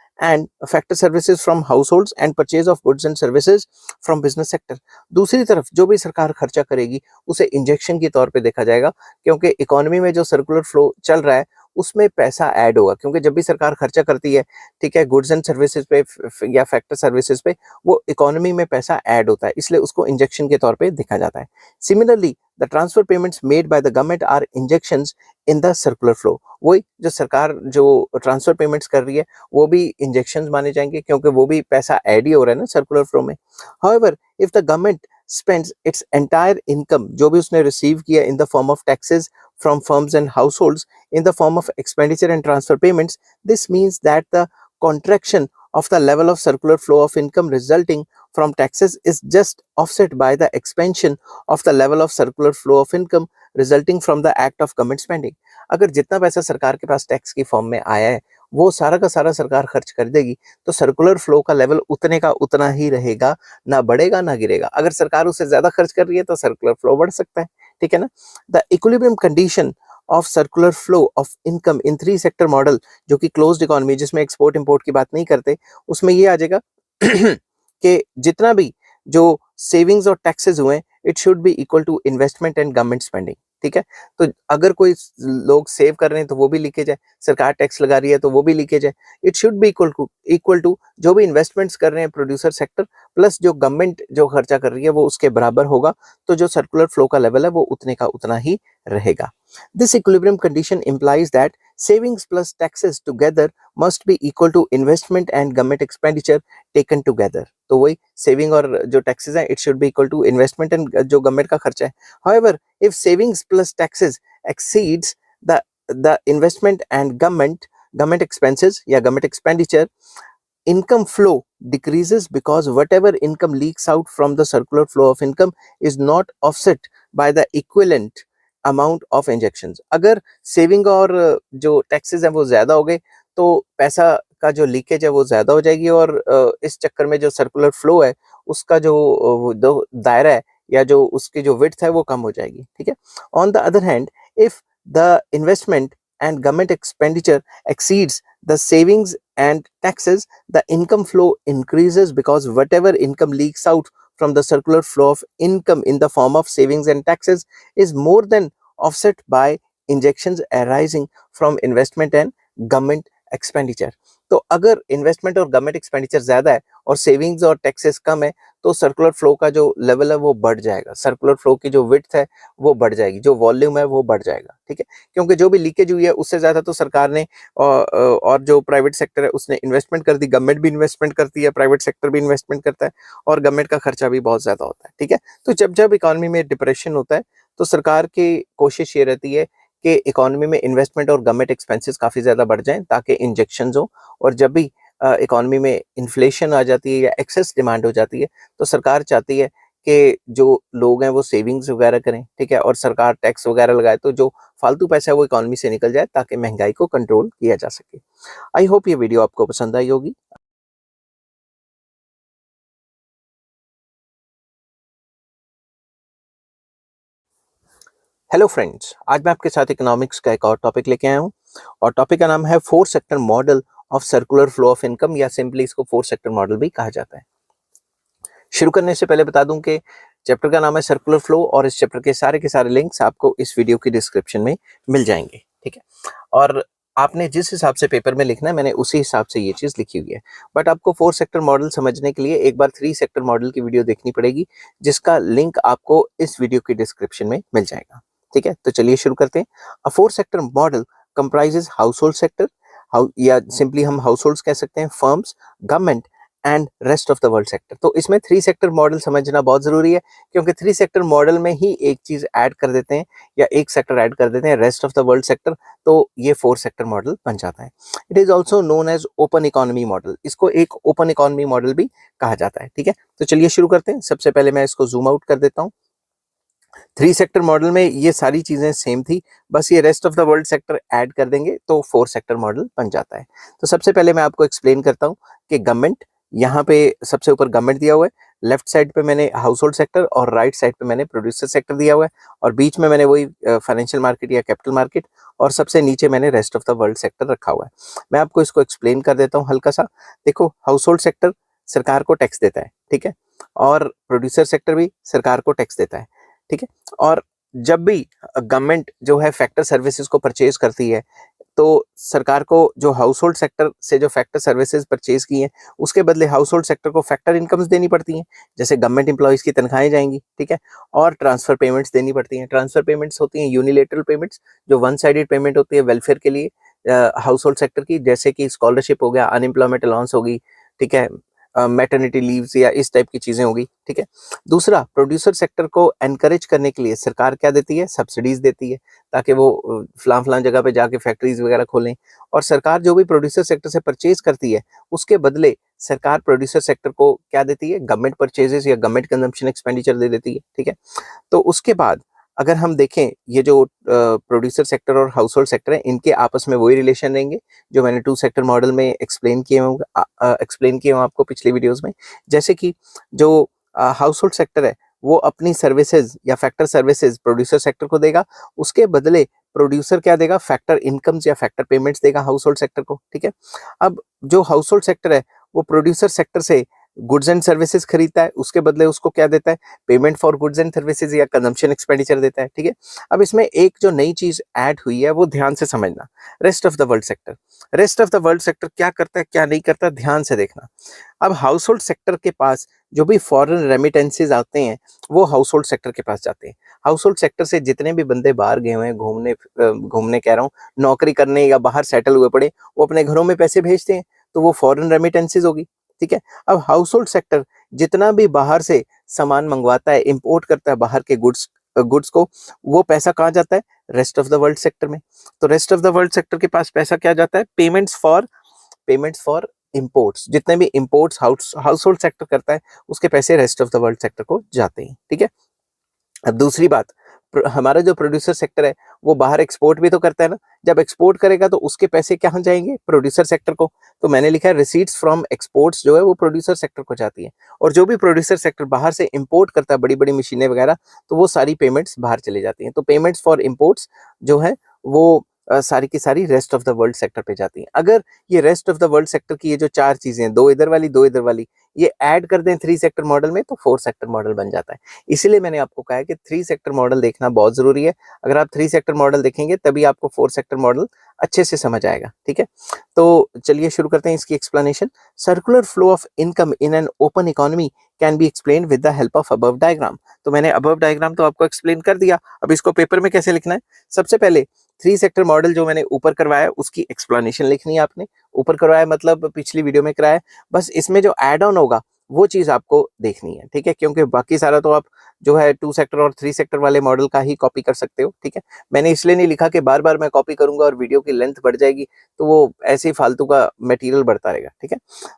from households and purchase of goods and services from business sector। दूसरी तरफ जो भी सरकार खर्चा करेगी उसे इंजेक्शन के तौर पे देखा जाएगा, क्योंकि इकोनॉमी में जो सर्कुलर फ्लो चल रहा है उसमें पैसा ऐड होगा, क्योंकि जब भी सरकार खर्चा करती है, ठीक है, गुड्स एंड सर्विसेज पे या फैक्टर सर्विसेज पे, वो इकोनॉमी में पैसा ऐड होता है, इसलिए उसको इंजेक्शन के तौर पे देखा जाता है। Similarly the transfer payments made by the government are injections in the circular flow. वही जो सरकार जो ट्रांसफर पेमेंट्स कर रही है वो भी इंजेक्शंस माने जाएंगे, क्योंकि वो भी पैसा ऐड ही हो रहा है ना सर्कुलर फ्लो में। However if the government spends its entire income जो भी उसने रिसीव किया in the form of taxes from firms and households in the form of expenditure and transfer payments, this means that the contraction of the level of circular flow of income resulting from taxes is just offset by the expansion of the level of circular flow of income resulting from the act of government spending। अगर जितना पैसा सरकार के पास टैक्स की फॉर्म में आया है वो सारा का सारा सरकार खर्च कर देगी तो सर्कुलर फ्लो का लेवल उतने का उतना ही रहेगा, ना बढ़ेगा ना गिरेगा। अगर सरकार उससे ज्यादा खर्च कर रही है तो सर्कुलर फ्लो बढ़ सकता है। ठीक है ना। The equilibrium condition of circular flow of income in three sector model, जो कि क्लोज्ड इकोनॉमी जिसमें एक्सपोर्ट इंपोर्ट की बात नहीं करते, उसमें ये आ जाएगा कि जितना भी जो सेविंग्स और टैक्सेस हुए it should be equal to investment and government spending. ठीक है। तो अगर कोई लोग सेव कर रहे हैं तो वो भी लीकेज है, सरकार टैक्स लगा रही है तो वो भी लीकेज है। It should be equal to जो भी इन्वेस्टमेंट्स कर रहे हैं प्रोड्यूसर सेक्टर प्लस जो गवर्नमेंट जो खर्चा कर रही है वो उसके बराबर होगा, तो जो सर्कुलर फ्लो का लेवल है वो उतने का उतना ही रहेगा। This equilibrium condition implies that savings plus taxes together must be equal to investment and government expenditure taken together। तो वही सेविंग और जो टैक्सेस हैं it should be equal to investment and जो गवर्नमेंट का खर्चा है। However, if savings plus taxes exceeds the investment and government expenses या government expenditure, income flow decreases because whatever income leaks out from the circular flow of income is not offset by the equivalent amount of injections. अगर सेविंग और जो टैक्सेस हैं वो ज्यादा हो गए तो पैसा का जो लीकेज है वो ज्यादा हो जाएगी और इस चक्कर में जो सर्कुलर फ्लो है उसका जो दायरा है या जो उसकी जो विड्थ है वो कम हो जाएगी। ठीक है। On the other hand if the investment and government expenditure exceeds the savings and taxes, the income flow increases because whatever income leaks out from the circular flow of income in the form of savings and taxes is more than offset by injections arising from investment and government expenditure। तो अगर इन्वेस्टमेंट और गवर्नमेंट एक्सपेंडिचर ज्यादा है और सेविंग्स और टैक्सेस कम है तो सर्कुलर फ्लो का जो लेवल है वो बढ़ जाएगा, सर्कुलर फ्लो की जो विड्थ है वो बढ़ जाएगी, जो वॉल्यूम है वो बढ़ जाएगा। ठीक है। क्योंकि जो भी लीकेज हुई है उससे ज्यादा तो सरकार ने और जो प्राइवेट सेक्टर है उसने इन्वेस्टमेंट कर दी, गवर्नमेंट भी इन्वेस्टमेंट करती है, प्राइवेट सेक्टर भी इन्वेस्टमेंट करता है और गवर्नमेंट का खर्चा भी बहुत ज्यादा होता है। ठीक है। तो जब जब इकोनॉमी में डिप्रेशन होता है तो सरकार की कोशिश ये रहती है कि इकोनॉमी में इन्वेस्टमेंट और गवर्नमेंट एक्सपेंसेस काफी ज्यादा बढ़ जाएं ताकि इंजेक्शंस हो, और जब भी इकोनॉमी में इन्फ्लेशन आ जाती है या एक्सेस डिमांड हो जाती है तो सरकार चाहती है कि जो लोग हैं वो सेविंग्स वगैरह करें। ठीक है। और सरकार टैक्स वगैरह लगाए तो जो फालतू पैसा है वो इकोनॉमी से निकल जाए ताकि महंगाई को कंट्रोल किया जा सके। आई होप ये वीडियो आपको पसंद आई होगी। हेलो फ्रेंड्स, आज मैं आपके साथ इकोनॉमिक्स का एक और टॉपिक लेके आया हूँ और टॉपिक का नाम है four sector model of circular flow of income, या सिंपली इसको फोर सेक्टर मॉडल भी कहा जाता है। शुरू करने से पहले बता दूं कि चैप्टर का नाम है सर्कुलर फ्लो और इस चैप्टर के सारे लिंक्स आपको इस वीडियो की डिस्क्रिप्शन में मिल जाएंगे। ठीक है। और आपने जिस हिसाब से पेपर में लिखना है मैंने उसी हिसाब से ये चीज़ लिखी हुई है। बट आपको 4 सेक्टर मॉडल समझने के लिए एक बार 3 सेक्टर मॉडल की वीडियो देखनी पड़ेगी, जिसका लिंक आपको इस वीडियो की डिस्क्रिप्शन में मिल जाएगा। ठीक है? तो चलिए शुरू करते हैं। अ 4 sector model comprises household sector, how या सिंपली हम हाउसहोल्ड्स कह सकते हैं, firms, government and rest of the world sector. तो इसमें 3 सेक्टर मॉडल समझना बहुत ज़रूरी है, क्योंकि 3 सेक्टर मॉडल में ही एक चीज़ ऐड कर देते हैं या एक सेक्टर ऐड कर देते हैं, rest of the world sector, तो ये 4 सेक्टर मॉडल बन जाता है। It is also known as open economy model. इसको एक ओपन इकोनॉमी मॉडल भी कहा जाता है। ठीक है? तो चलिए शुरू करते हैं। सबसे पहले मैं इसको ज़ूम आउट कर देता हूँ। 3 सेक्टर मॉडल में ये सारी चीज़ें सेम थी, बस ये rest of the world sector add कर देंगे तो 4 सेक्टर मॉडल बन जाता है। तो सबसे पहले मैं आपको एक्सप्लेन करता हूँ कि गवर्नमेंट, यहाँ पे सबसे ऊपर गवर्नमेंट दिया हुआ है, लेफ्ट साइड पे मैंने हाउस होल्ड सेक्टर और राइट साइड पे मैंने प्रोड्यूसर सेक्टर दिया हुआ है, और बीच में मैंने वही फाइनेंशियल मार्केट या कैपिटल मार्केट, और सबसे नीचे मैंने rest of the world sector रखा हुआ है। मैं आपको इसको एक्सप्लेन कर देता हूँ हल्का सा। देखो, हाउस होल्ड सेक्टर सरकार को टैक्स देता है, ठीक है, और प्रोड्यूसर सेक्टर भी सरकार को टैक्स देता है, ठीक है। और जब भी गवर्नमेंट जो है फैक्टर सर्विसेज को परचेज करती है, तो सरकार को जो हाउस होल्ड सेक्टर से जो फैक्टर सर्विसेज परचेज की हैं, उसके बदले हाउस होल्ड सेक्टर को फैक्टर इनकम्स देनी पड़ती हैं। जैसे गवर्नमेंट एम्प्लॉइज की तनख्वाहें जाएंगी, ठीक है, और ट्रांसफर पेमेंट्स देनी पड़ती हैं। ट्रांसफर पेमेंट्स होती हैं यूनिलेटरल पेमेंट्स, जो वन साइडेड पेमेंट होती है वेलफेयर के लिए हाउस होल्ड सेक्टर की, जैसे कि स्कॉलरशिप हो गया, अनएम्प्लॉयमेंट अलाउंस होगी, ठीक है, मैटरनिटी लीव्स या इस टाइप की चीजें होगी, ठीक है। दूसरा, प्रोड्यूसर सेक्टर को एनकरेज करने के लिए सरकार क्या देती है, सब्सिडीज देती है, ताकि वो फलां फलां जगह पे जाके फैक्ट्रीज वगैरह खोलें। और सरकार जो भी प्रोड्यूसर सेक्टर से परचेज करती है, उसके बदले सरकार प्रोड्यूसर सेक्टर को क्या देती है, गवर्नमेंट परचेजेस या गवर्नमेंट कंजम्पशन एक्सपेंडिचर दे देती है, ठीक है। तो उसके बाद अगर हम देखें, ये जो प्रोड्यूसर सेक्टर और हाउस होल्ड सेक्टर है, इनके आपस में वही रिलेशन रहेंगे जो मैंने 2 सेक्टर मॉडल में एक्सप्लेन किए हूँ आपको पिछली वीडियोस में। जैसे कि जो हाउस होल्ड सेक्टर है, वो अपनी सर्विसेज या फैक्टर सर्विसेज प्रोड्यूसर सेक्टर को देगा, उसके बदले प्रोड्यूसर क्या देगा, फैक्टर इनकम्स या फैक्टर पेमेंट्स देगा हाउस होल्ड सेक्टर को, ठीक है। अब जो हाउस होल्ड सेक्टर है, वो प्रोड्यूसर सेक्टर से गुड्स एंड सर्विसेज खरीदता है, उसके बदले उसको क्या देता है, payment for goods and services या कंजम्पशन एक्सपेंडिचर देता है, ठीक है। अब इसमें एक जो नई चीज ऐड हुई है, वो ध्यान से समझना, rest of the world sector. Rest of the world sector क्या करता है, क्या नहीं करता, ध्यान से देखना। अब हाउस होल्ड सेक्टर के पास जो भी फॉरेन रेमिटेंसेज आते हैं, वो हाउस होल्ड सेक्टर के पास जाते हैं। हाउस होल्ड सेक्टर से जितने भी बंदे बाहर गए हुए हैं घूमने, घूमने कह रहा हूँ, नौकरी करने या बाहर सेटल हुए पड़े, वो अपने घरों में पैसे भेजते हैं, तो वो फॉरेन रेमिटेंसेज होगी, ठीक है। अब हाउस होल्ड सेक्टर जितना भी बाहर से सामान मंगवाता है, इंपोर्ट करता है बाहर के गुड्स को, वो पैसा कहाँ जाता है, rest of the world sector में। तो rest of the world sector के पास पैसा क्या जाता है, पेमेंट्स फॉर इंपोर्ट्स। जितने भी इंपोर्ट्स हाउस होल्ड सेक्टर करता है, उसके पैसे rest of the world sector को जाते हैं, ठीक है। अब दूसरी बात, हमारा जो प्रोड्यूसर सेक्टर है, वो बाहर एक्सपोर्ट भी तो करता है ना। जब एक्सपोर्ट करेगा तो उसके पैसे कहाँ जाएंगे, प्रोड्यूसर सेक्टर को। तो मैंने लिखा है रिसीट्स फ्रॉम एक्सपोर्ट्स जो है वो प्रोड्यूसर सेक्टर को जाती है। और जो भी प्रोड्यूसर सेक्टर बाहर से इंपोर्ट करता है, बड़ी बड़ी मशीनें वगैरह, तो वो सारी पेमेंट्स बाहर चली जाती हैं। तो पेमेंट्स फॉर इंपोर्ट्स जो है वो सारी की सारी rest of the world sector पे जाती हैं। अगर ये rest of the world sector की ये जो 4 चीजें, दो इधर वाली दो इधर वाली, ये ऐड कर दें 3 सेक्टर मॉडल में, तो 4 सेक्टर मॉडल बन जाता है। इसीलिए मैंने आपको कहा है कि 3 सेक्टर मॉडल देखना बहुत जरूरी है। अगर आप 3 सेक्टर मॉडल देखेंगे तभी आपको 4 सेक्टर मॉडल अच्छे से समझ आएगा, ठीक है। तो चलिए शुरू करते हैं इसकी explanation. Circular flow of income in an open economy can be explain with the help of above diagram. तो मैंने अबव डायग्राम तो आपको एक्सप्लेन कर दिया, अब इसको पेपर में कैसे लिखना है। सबसे पहले 3 सेक्टर मॉडल जो मैंने ऊपर करवाया, उसकी एक्सप्लेनेशन लिखनी है आपने। ऊपर करवाया मतलब पिछली वीडियो में कराया, बस इसमें जो एड ऑन होगा वो चीज आपको देखनी है, ठीक है, क्योंकि बाकी सारा तो आप जो है 2 सेक्टर और 3 सेक्टर वाले मॉडल का ही कॉपी कर सकते हो, ठीक है। मैंने इसलिए नहीं लिखा कि बार बार मैं कॉपी करूंगा और वीडियो की लेंथ बढ़ जाएगी, तो वो ऐसे ही फालतू का मटेरियल बढ़ता रहेगा, ठीक है।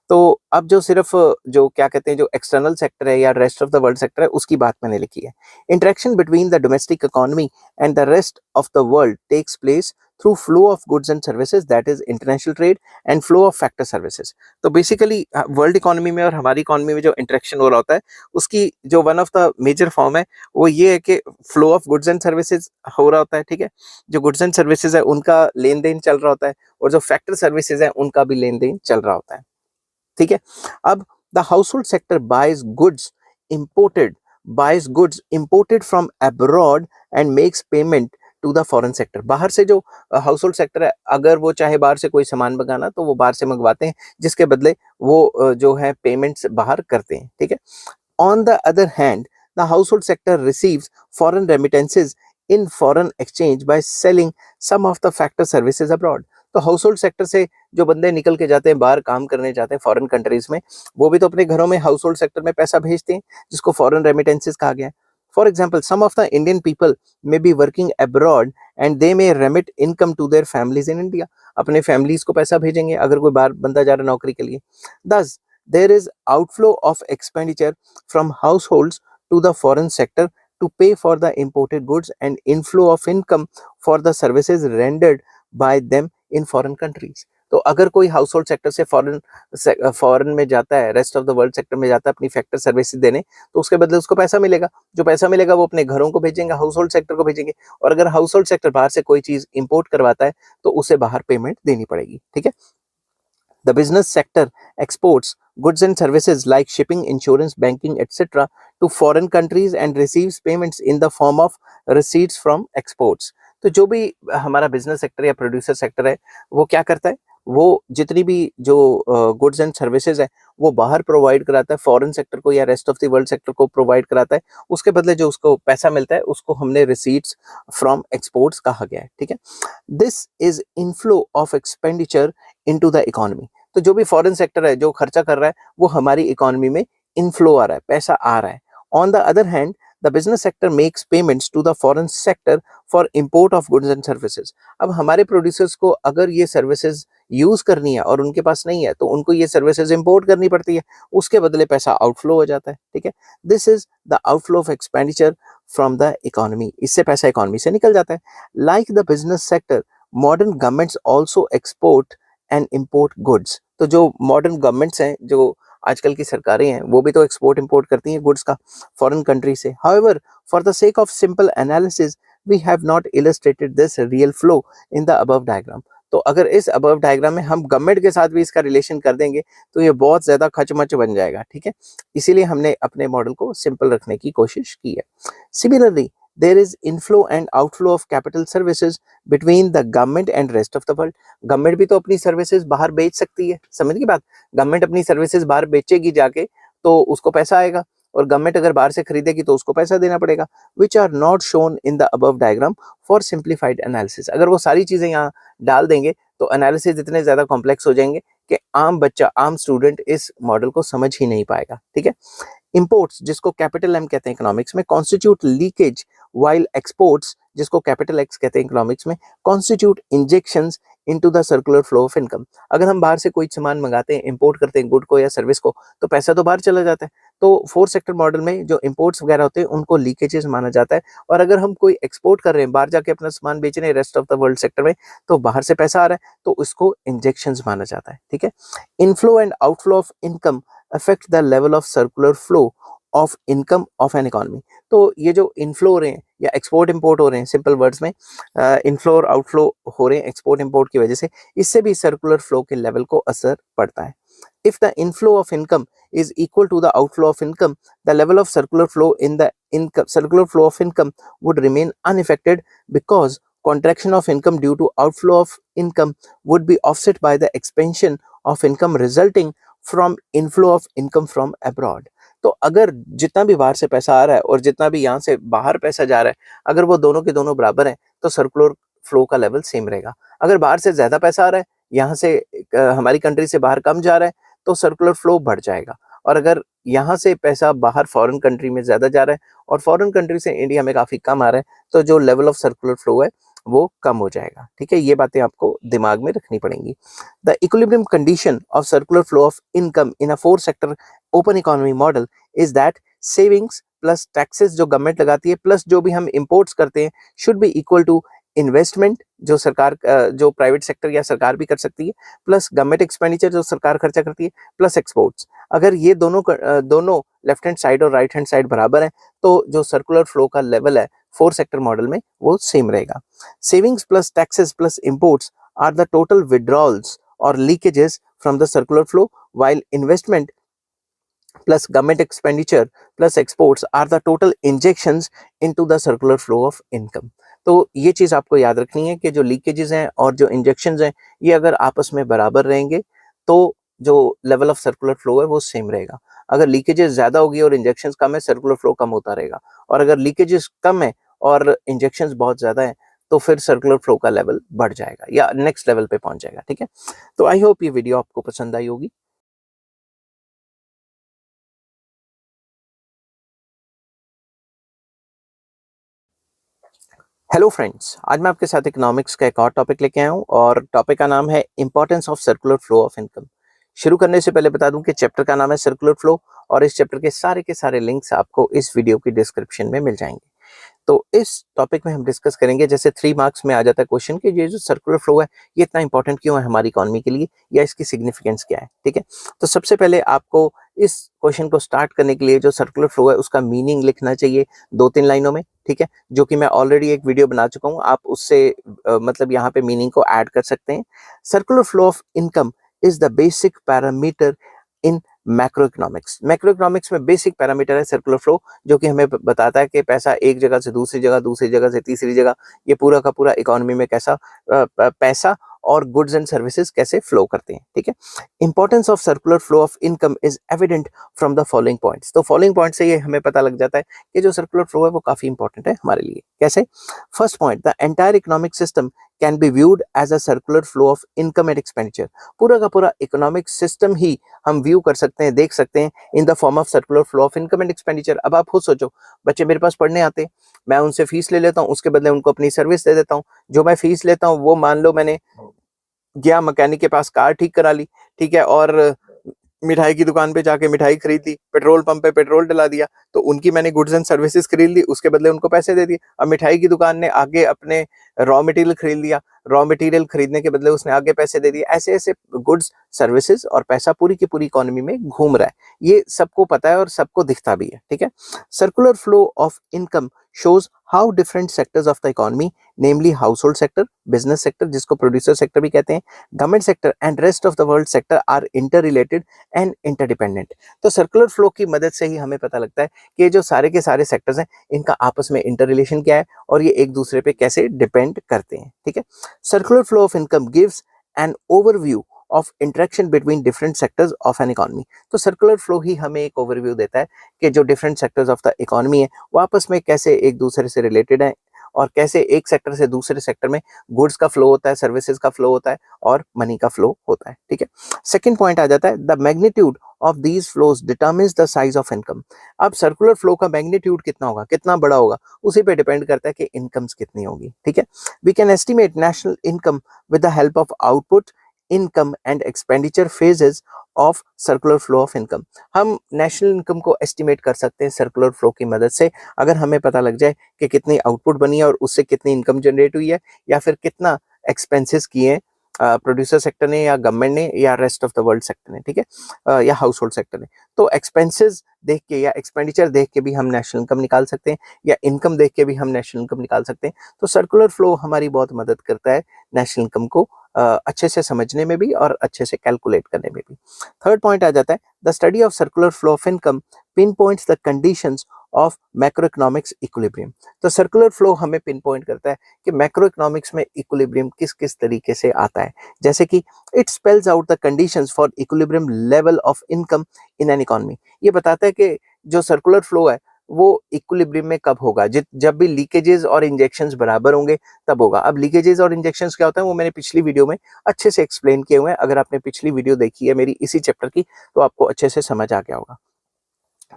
तो अब जो सिर्फ जो क्या कहते हैं, जो एक्सटर्नल सेक्टर है या rest of the world sector है, उसकी बात मैंने लिखी है। Interaction between the domestic economy and the rest of the world takes place through flow of goods and services, that is international trade and flow of factor services. तो बेसिकली वर्ल्ड इकोनॉमी में और हमारी इकोनॉमी में जो इंटरेक्शन हो रहा होता है, उसकी जो one of the major form है, वो ये है कि flow of goods and services हो रहा होता है, ठीक है। जो गुड्स एंड सर्विसेज है उनका लेन देन चल रहा होता है, और जो फैक्टर सर्विसेज है उनका भी लेन देन चल रहा होता है, ठीक है। अब the house hold sector buys goods imported from abroad and makes payment to the foreign sector. बाहर से जो हाउस होल्ड सेक्टर है, अगर वो चाहे बाहर से कोई सामान मंगाना तो वो बाहर से मंगवाते हैं, जिसके बदले वो जो है पेमेंट्स बाहर करते हैं, ठीक है। On the other hand, the household sector receives foreign remittances in foreign exchange by selling some of the factor services abroad. तो हाउस होल्ड सेक्टर से जो बंदे निकल के जाते हैं बाहर काम करने जाते हैं फॉरेन कंट्रीज में, वो भी तो अपने घरों में हाउस होल्ड सेक्टर में पैसा भेजते हैं, जिसको फॉरेन रेमिटेंसेस कहा गया है। For example, some of the Indian people may be working abroad and they may remit income to their families in India. अपने फैमिलीज को पैसा भेजेंगे अगर कोई बाहर बंदा जा रहा है नौकरी के लिए। दस there is outflow of expenditure from households to the foreign sector to pay for the imported goods and inflow of income for the services rendered by them in foreign countries. तो अगर कोई हाउस होल्ड सेक्टर से फॉरेन में जाता है, rest of the world sector में जाता है अपनी फैक्टर सर्विसेज देने, तो उसके बदले उसको पैसा मिलेगा। जो पैसा मिलेगा वो अपने घरों को भेजेंगे, हाउस होल्ड सेक्टर को भेजेंगे। और अगर हाउस होल्ड सेक्टर बाहर से कोई चीज इंपोर्ट करवाता है तो उसे बाहर पेमेंट देनी पड़ेगी, ठीक है। The business sector exports goods and services like shipping, insurance, banking, etc. to foreign countries and receives payments in the form of receipts from exports. तो जो भी हमारा बिजनेस सेक्टर या प्रोड्यूसर सेक्टर है वो क्या करता है, वो जितनी भी जो गुड्स एंड सर्विसेज है वो बाहर प्रोवाइड कराता है फॉरेन सेक्टर को या rest of the world sector को प्रोवाइड कराता है। उसके बदले जो उसको पैसा मिलता है उसको हमने रिसीट्स फ्रॉम एक्सपोर्ट्स कहा गया है, ठीक है। This is inflow of expenditure into the economy. तो जो भी फॉरेन सेक्टर है जो खर्चा कर रहा है वो हमारी इकोनॉमी में इनफ्लो आ रहा है, पैसा आ रहा है। On the other hand, the business sector makes payments to the foreign sector for import of goods and services. अब हमारे प्रोड्यूसर्स को अगर ये सर्विसेज यूज करनी है और उनके पास नहीं है तो उनको ये सर्विसेज इंपोर्ट करनी पड़ती है, उसके बदले पैसा आउटफ्लो हो जाता है, ठीक है। This is the outflow of expenditure from the economy. इससे पैसा इकोनॉमी से निकल जाता है। Like the business sector, modern governments also export and import goods. तो जो मॉडर्न गवर्नमेंट्स हैं, जो आजकल की सरकारें हैं, वो भी तो एक्सपोर्ट इंपोर्ट करती हैं गुड्स का फॉरेन कंट्री से। However, for the sake of simple analysis we have not illustrated this real flow in the above diagram. तो अगर इस अबव डायग्राम में हम गवर्नमेंट के साथ भी इसका रिलेशन कर देंगे तो ये बहुत ज्यादा खचमच बन जाएगा, ठीक है। इसीलिए हमने अपने मॉडल को सिंपल रखने की कोशिश की है। Similarly, there is inflow and outflow of capital services between the government and rest of the world. Government भी तो अपनी सर्विसेज बाहर बेच सकती है, समझ की बात। गवर्नमेंट अपनी सर्विसेज बाहर बेचेगी जाके तो उसको पैसा आएगा, और गवर्नमेंट अगर बाहर से खरीदेगी तो उसको पैसा देना पड़ेगा। Which are not shown in the above diagram for simplified analysis. अगर वो सारी चीजें यहाँ डाल देंगे तो एनालिसिस इतने ज्यादा कॉम्प्लेक्स हो जाएंगे कि आम बच्चा, आम स्टूडेंट इस मॉडल को समझ ही नहीं पाएगा, ठीक है। इंपोर्ट्स, जिसको कैपिटल एम कहते हैं इकोनॉमिक्स में, कॉन्स्टिट्यूट लीकेज, वाइल एक्सपोर्ट्स, जिसको कैपिटल एक्स कहते हैं इकोनॉमिक्स में, constitute injections into the circular flow of income. अगर हम बाहर से कोई सामान मंगाते हैं, इंपोर्ट करते हैं गुड को या सर्विस को, तो पैसा तो बाहर चला जाता है। तो फोर सेक्टर मॉडल में जो इंपोर्ट्स वगैरह होते हैं उनको लीकेजेस माना जाता है। और अगर हम कोई एक्सपोर्ट कर रहे हैं, बाहर जाके अपना सामान बेच रहे हैं rest of the world sector में, तो बाहर से पैसा आ रहा है तो उसको इंजेक्शंस माना जाता है, ठीक है। Inflow and outflow of income affect the level of circular flow of income of an economy. तो ये जो इनफ्लो हो रहे हैं या एक्सपोर्ट इंपोर्ट हो रहे हैं, सिंपल वर्ड्स में इनफ्लो और आउटफ्लो हो रहे हैं एक्सपोर्ट इंपोर्ट की वजह से, इससे भी सर्कुलर फ्लो के लेवल को असर पड़ता है। If the inflow of income is equal to the outflow of income, the level of circular flow in the circular flow of income would remain unaffected, because contraction of income due to outflow of income would be offset by the expansion of income resulting from inflow of income from abroad. तो अगर जितना भी बाहर से पैसा आ रहा है और जितना भी यहाँ से बाहर पैसा जा रहा है, अगर वो दोनों के दोनों बराबर हैं तो सर्कुलर फ्लो का लेवल सेम रहेगा। अगर बाहर से ज्यादा पैसा आ रहा है, यहाँ से हमारी कंट्री से बाहर कम जा रहा है, तो सर्कुलर फ्लो बढ़ जाएगा। और अगर यहाँ से पैसा बाहर फॉरेन कंट्री में ज्यादा जा रहा है और फॉरेन कंट्री से इंडिया में काफी कम आ रहा है, तो जो लेवल ऑफ सर्कुलर फ्लो है वो कम हो जाएगा, ठीक है। ये बातें आपको दिमाग में रखनी पड़ेंगी। The equilibrium condition of circular flow of income in a four sector open economy model is that savings plus taxes जो गवर्नमेंट लगाती है प्लस जो भी हम इंपोर्ट्स करते हैं should be equal to investment जो सरकार, जो प्राइवेट सेक्टर या सरकार भी कर सकती है, प्लस गवर्नमेंट एक्सपेंडिचर जो सरकार खर्चा करती है, प्लस एक्सपोर्ट्स। अगर ये दोनों लेफ्ट हैंड साइड और राइट हैंड साइड बराबर है तो जो सर्कुलर फ्लो का लेवल है फोर सेक्टर मॉडल में वो सेम रहेगा। Savings plus taxes plus imports are the total withdrawals और leakages from the circular flow, while investment plus government expenditure plus exports are the total injections into the circular flow of income. तो ये चीज आपको याद रखनी है कि जो लीकेजेस हैं और जो इंजेक्शंस हैं ये अगर आपस में बराबर रहेंगे तो जो लेवल ऑफ सर्कुलर फ्लो है वो सेम रहेगा। अगर लीकेजेस ज्यादा होगी और इंजेक्शंस कम है, सर्कुलर फ्लो कम होता रहेगा। और अगर लीकेजेस कम है और इंजेक्शंस बहुत ज्यादा है तो फिर सर्कुलर फ्लो का लेवल बढ़ जाएगा या नेक्स्ट लेवल पे पहुंच जाएगा। ठीक है, तो आई होप ये वीडियो आपको पसंद आई होगी। हेलो फ्रेंड्स, आज मैं आपके साथ इकोनॉमिक्स का एक और टॉपिक लेके आया हूँ और टॉपिक का नाम है importance of circular flow of income. शुरू करने से पहले बता दूं कि चैप्टर का नाम है सर्कुलर फ्लो और इस चैप्टर के सारे लिंक्स आपको इस वीडियो की डिस्क्रिप्शन में मिल जाएंगे। तो इस टॉपिक में हम डिस्कस करेंगे, जैसे 3 मार्क्स में आ जाता है क्वेश्चन कि ये जो सर्कुलर फ्लो है ये इतना इंपॉर्टेंट क्यों है हमारी इकोनॉमी के लिए या इसकी सिग्निफिकेंस क्या है। ठीक है, तो सबसे पहले आपको इस क्वेश्चन को स्टार्ट करने के लिए जो सर्कुलर फ्लो है उसका मीनिंग लिखना चाहिए 2-3 लाइनों में। ठीक है, जो कि मैं ऑलरेडी एक वीडियो बना चुका हूँ, आप उससे मतलब यहाँ पे मीनिंग को ऐड कर सकते हैं। Circular flow of income is the basic parameter in macro economics. Macro economics में बेसिक पैरामीटर है सर्कुलर फ्लो, जो कि हमें बताता है कि पैसा एक जगह से दूसरी जगह से तीसरी जगह, ये पूरा का पूरा इकोनॉमी में कैसा पैसा और गुड्स एंड सर्विसेज कैसे फ्लो करते हैं। ठीक है, importance of circular flow of income is evident from the following points. तो फॉलोइंग पॉइंट से ये हमें पता लग जाता है कि जो सर्कुलर फ्लो है वो काफी इंपॉर्टेंट है हमारे लिए। कैसे? First point, the entire economic system can be viewed as a circular flow of income and expenditure. पूरा का पूरा इकोनॉमिक सिस्टम ही हम व्यू कर सकते हैं, देख सकते हैं इन the form of circular flow of income and expenditure. अब आप खुद सोचो, बच्चे मेरे पास पढ़ने आते हैं, मैं उनसे फीस ले लेता हूँ, उसके बदले उनको अपनी सर्विस दे देता हूँ। जो मैं फीस लेता हूँ वो मान लो मैंने गया मैकेनिक के पास, कार ठीक करा ली, ठीक है, और मिठाई की दुकान पे जाके मिठाई खरीद ली, पेट्रोल पंप पे पेट्रोल डला दिया, तो उनकी मैंने गुड्स एंड सर्विसेज खरीद ली, उसके बदले उनको पैसे दे दिए। अब मिठाई की दुकान ने आगे अपने रॉ मटेरियल खरीद लिया, रॉ मटेरियल खरीदने के बदले उसने आगे पैसे दे दिए। ऐसे ऐसे गुड्स, सर्विसेज और पैसा पूरी की पूरी इकोनॉमी में घूम रहा है, ये सबको पता है और सबको दिखता भी है। ठीक है, circular flow of income shows how different sectors of the economy, namely household sector, business sector जिसको producer sector भी कहते हैं, government sector and rest of the world sector are interrelated and interdependent। तो सर्कुलर फ्लो की मदद से ही हमें पता लगता है कि जो सारे के सारे सेक्टर्स हैं इनका आपस में इंटर रिलेशन क्या है और ये एक दूसरे पे कैसे डिपेंड करते हैं। ठीक है, circular flow of income gives an overview of interaction between different sectors of an economy. तो सर्कुलर फ्लो ही हमें एक ओवरव्यू देता है कि जो different sectors of the economy है वो आपस में कैसे एक दूसरे से रिलेटेड है और कैसे एक सेक्टर से दूसरे सेक्टर में गुड्स का फ्लो होता है, सर्विसेज का फ्लो होता है और मनी का फ्लो होता है। ठीक है, सेकंड पॉइंट आ जाता है, the magnitude of these flows determines the size of income. अब सर्कुलर फ्लो का मैग्नीट्यूड कितना होगा, कितना बड़ा होगा, उसी पे डिपेंड करता है कि इनकम्स कितनी होगी। ठीक है, we can estimate national income with the help of output, income and expenditure phases of circular flow of income. हम नेशनल इनकम को एस्टिमेट कर सकते हैं सर्कुलर फ्लो की मदद से, अगर हमें पता लग जाए कि कितनी आउटपुट बनी है और उससे कितनी इनकम जनरेट हुई है या फिर कितना एक्सपेंसेस किए प्रोड्यूसर सेक्टर ने या गवर्नमेंट ने या rest of the world sector ने। ठीक है, या हाउस होल्ड सेक्टर ने। तो एक्सपेंसेस देख के या एक्सपेंडिचर देख के भी हम नेशनल इनकम निकाल सकते हैं या इनकम देख के भी हम नेशनल इनकम निकाल सकते हैं। तो सर्कुलर फ्लो हमारी बहुत मदद करता है नेशनल इनकम को अच्छे से समझने में भी और अच्छे से कैलकुलेट करने में भी। थर्ड पॉइंट आ जाता है, the study of circular flow of income pin points the conditions of macro economics equilibrium. तो सर्कुलर फ्लो हमें पिन पॉइंट करता है कि मैक्रो इकोनॉमिक्स में इक्विलिब्रियम किस किस तरीके से आता है। जैसे कि it spells out the conditions for equilibrium level of income in an economy. ये बताता है कि जो सर्कुलर फ्लो है वो इक्विलिब्रियम में कब होगा, जब भी लीकेजेस और इंजेक्शंस बराबर होंगे तब होगा। अब लीकेजेस और इंजेक्शंस क्या होता है वो मैंने पिछली वीडियो में अच्छे से एक्सप्लेन किए हुए हैं। अगर आपने पिछली वीडियो देखी है मेरी इसी चैप्टर की तो आपको अच्छे से समझ आ गया होगा।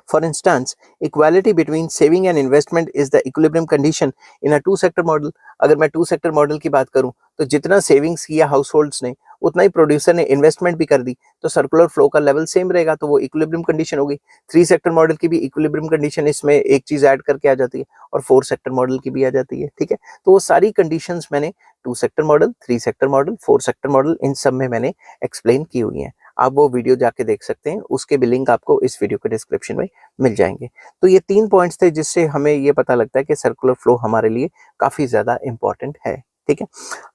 For instance, equality between saving and investment is the equilibrium condition in a two sector model। अगर मैं टू सेक्टर मॉडल की बात करूं तो जितना सेविंग्स किया हाउस होल्ड्स ने उतना ही प्रोड्यूसर ने इन्वेस्टमेंट भी कर दी, तो सर्कुलर फ्लो का लेवल सेम रहेगा, तो वो इक्विलिब्रियम कंडीशन होगी। थ्री सेक्टर मॉडल की भी इक्विलिब्रियम कंडीशन इसमें एक चीज ऐड करके आ जाती है और फोर सेक्टर मॉडल की भी आ जाती है। ठीक है, तो वो सारी कंडीशंस मैंने two sector model, three sector model, four sector model इन सब में मैंने एक्सप्लेन की हुई है। आप वो वीडियो जाके देख सकते हैं, उसके भी लिंक आपको इस वीडियो के डिस्क्रिप्शन में मिल जाएंगे। तो ये 3 पॉइंट्स थे जिससे हमें ये पता लगता है कि सर्कुलर फ्लो हमारे लिए काफी ज्यादा इंपॉर्टेंट है। ठीक है।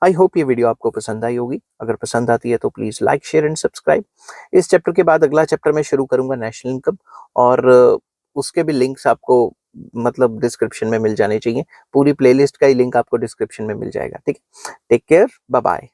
आई होप ये वीडियो आपको पसंद आई होगी। अगर पसंद आती है तो please like, share and subscribe. इस चैप्टर के बाद अगला चैप्टर मैं शुरू करूंगा नेशनल इनकम, और उसके भी लिंक्स आपको मतलब डिस्क्रिप्शन में मिल जाने चाहिए। पूरी प्लेलिस्ट का ही लिंक आपको डिस्क्रिप्शन में मिल जाएगा। ठीक है, टेक केयर, बाय बाय।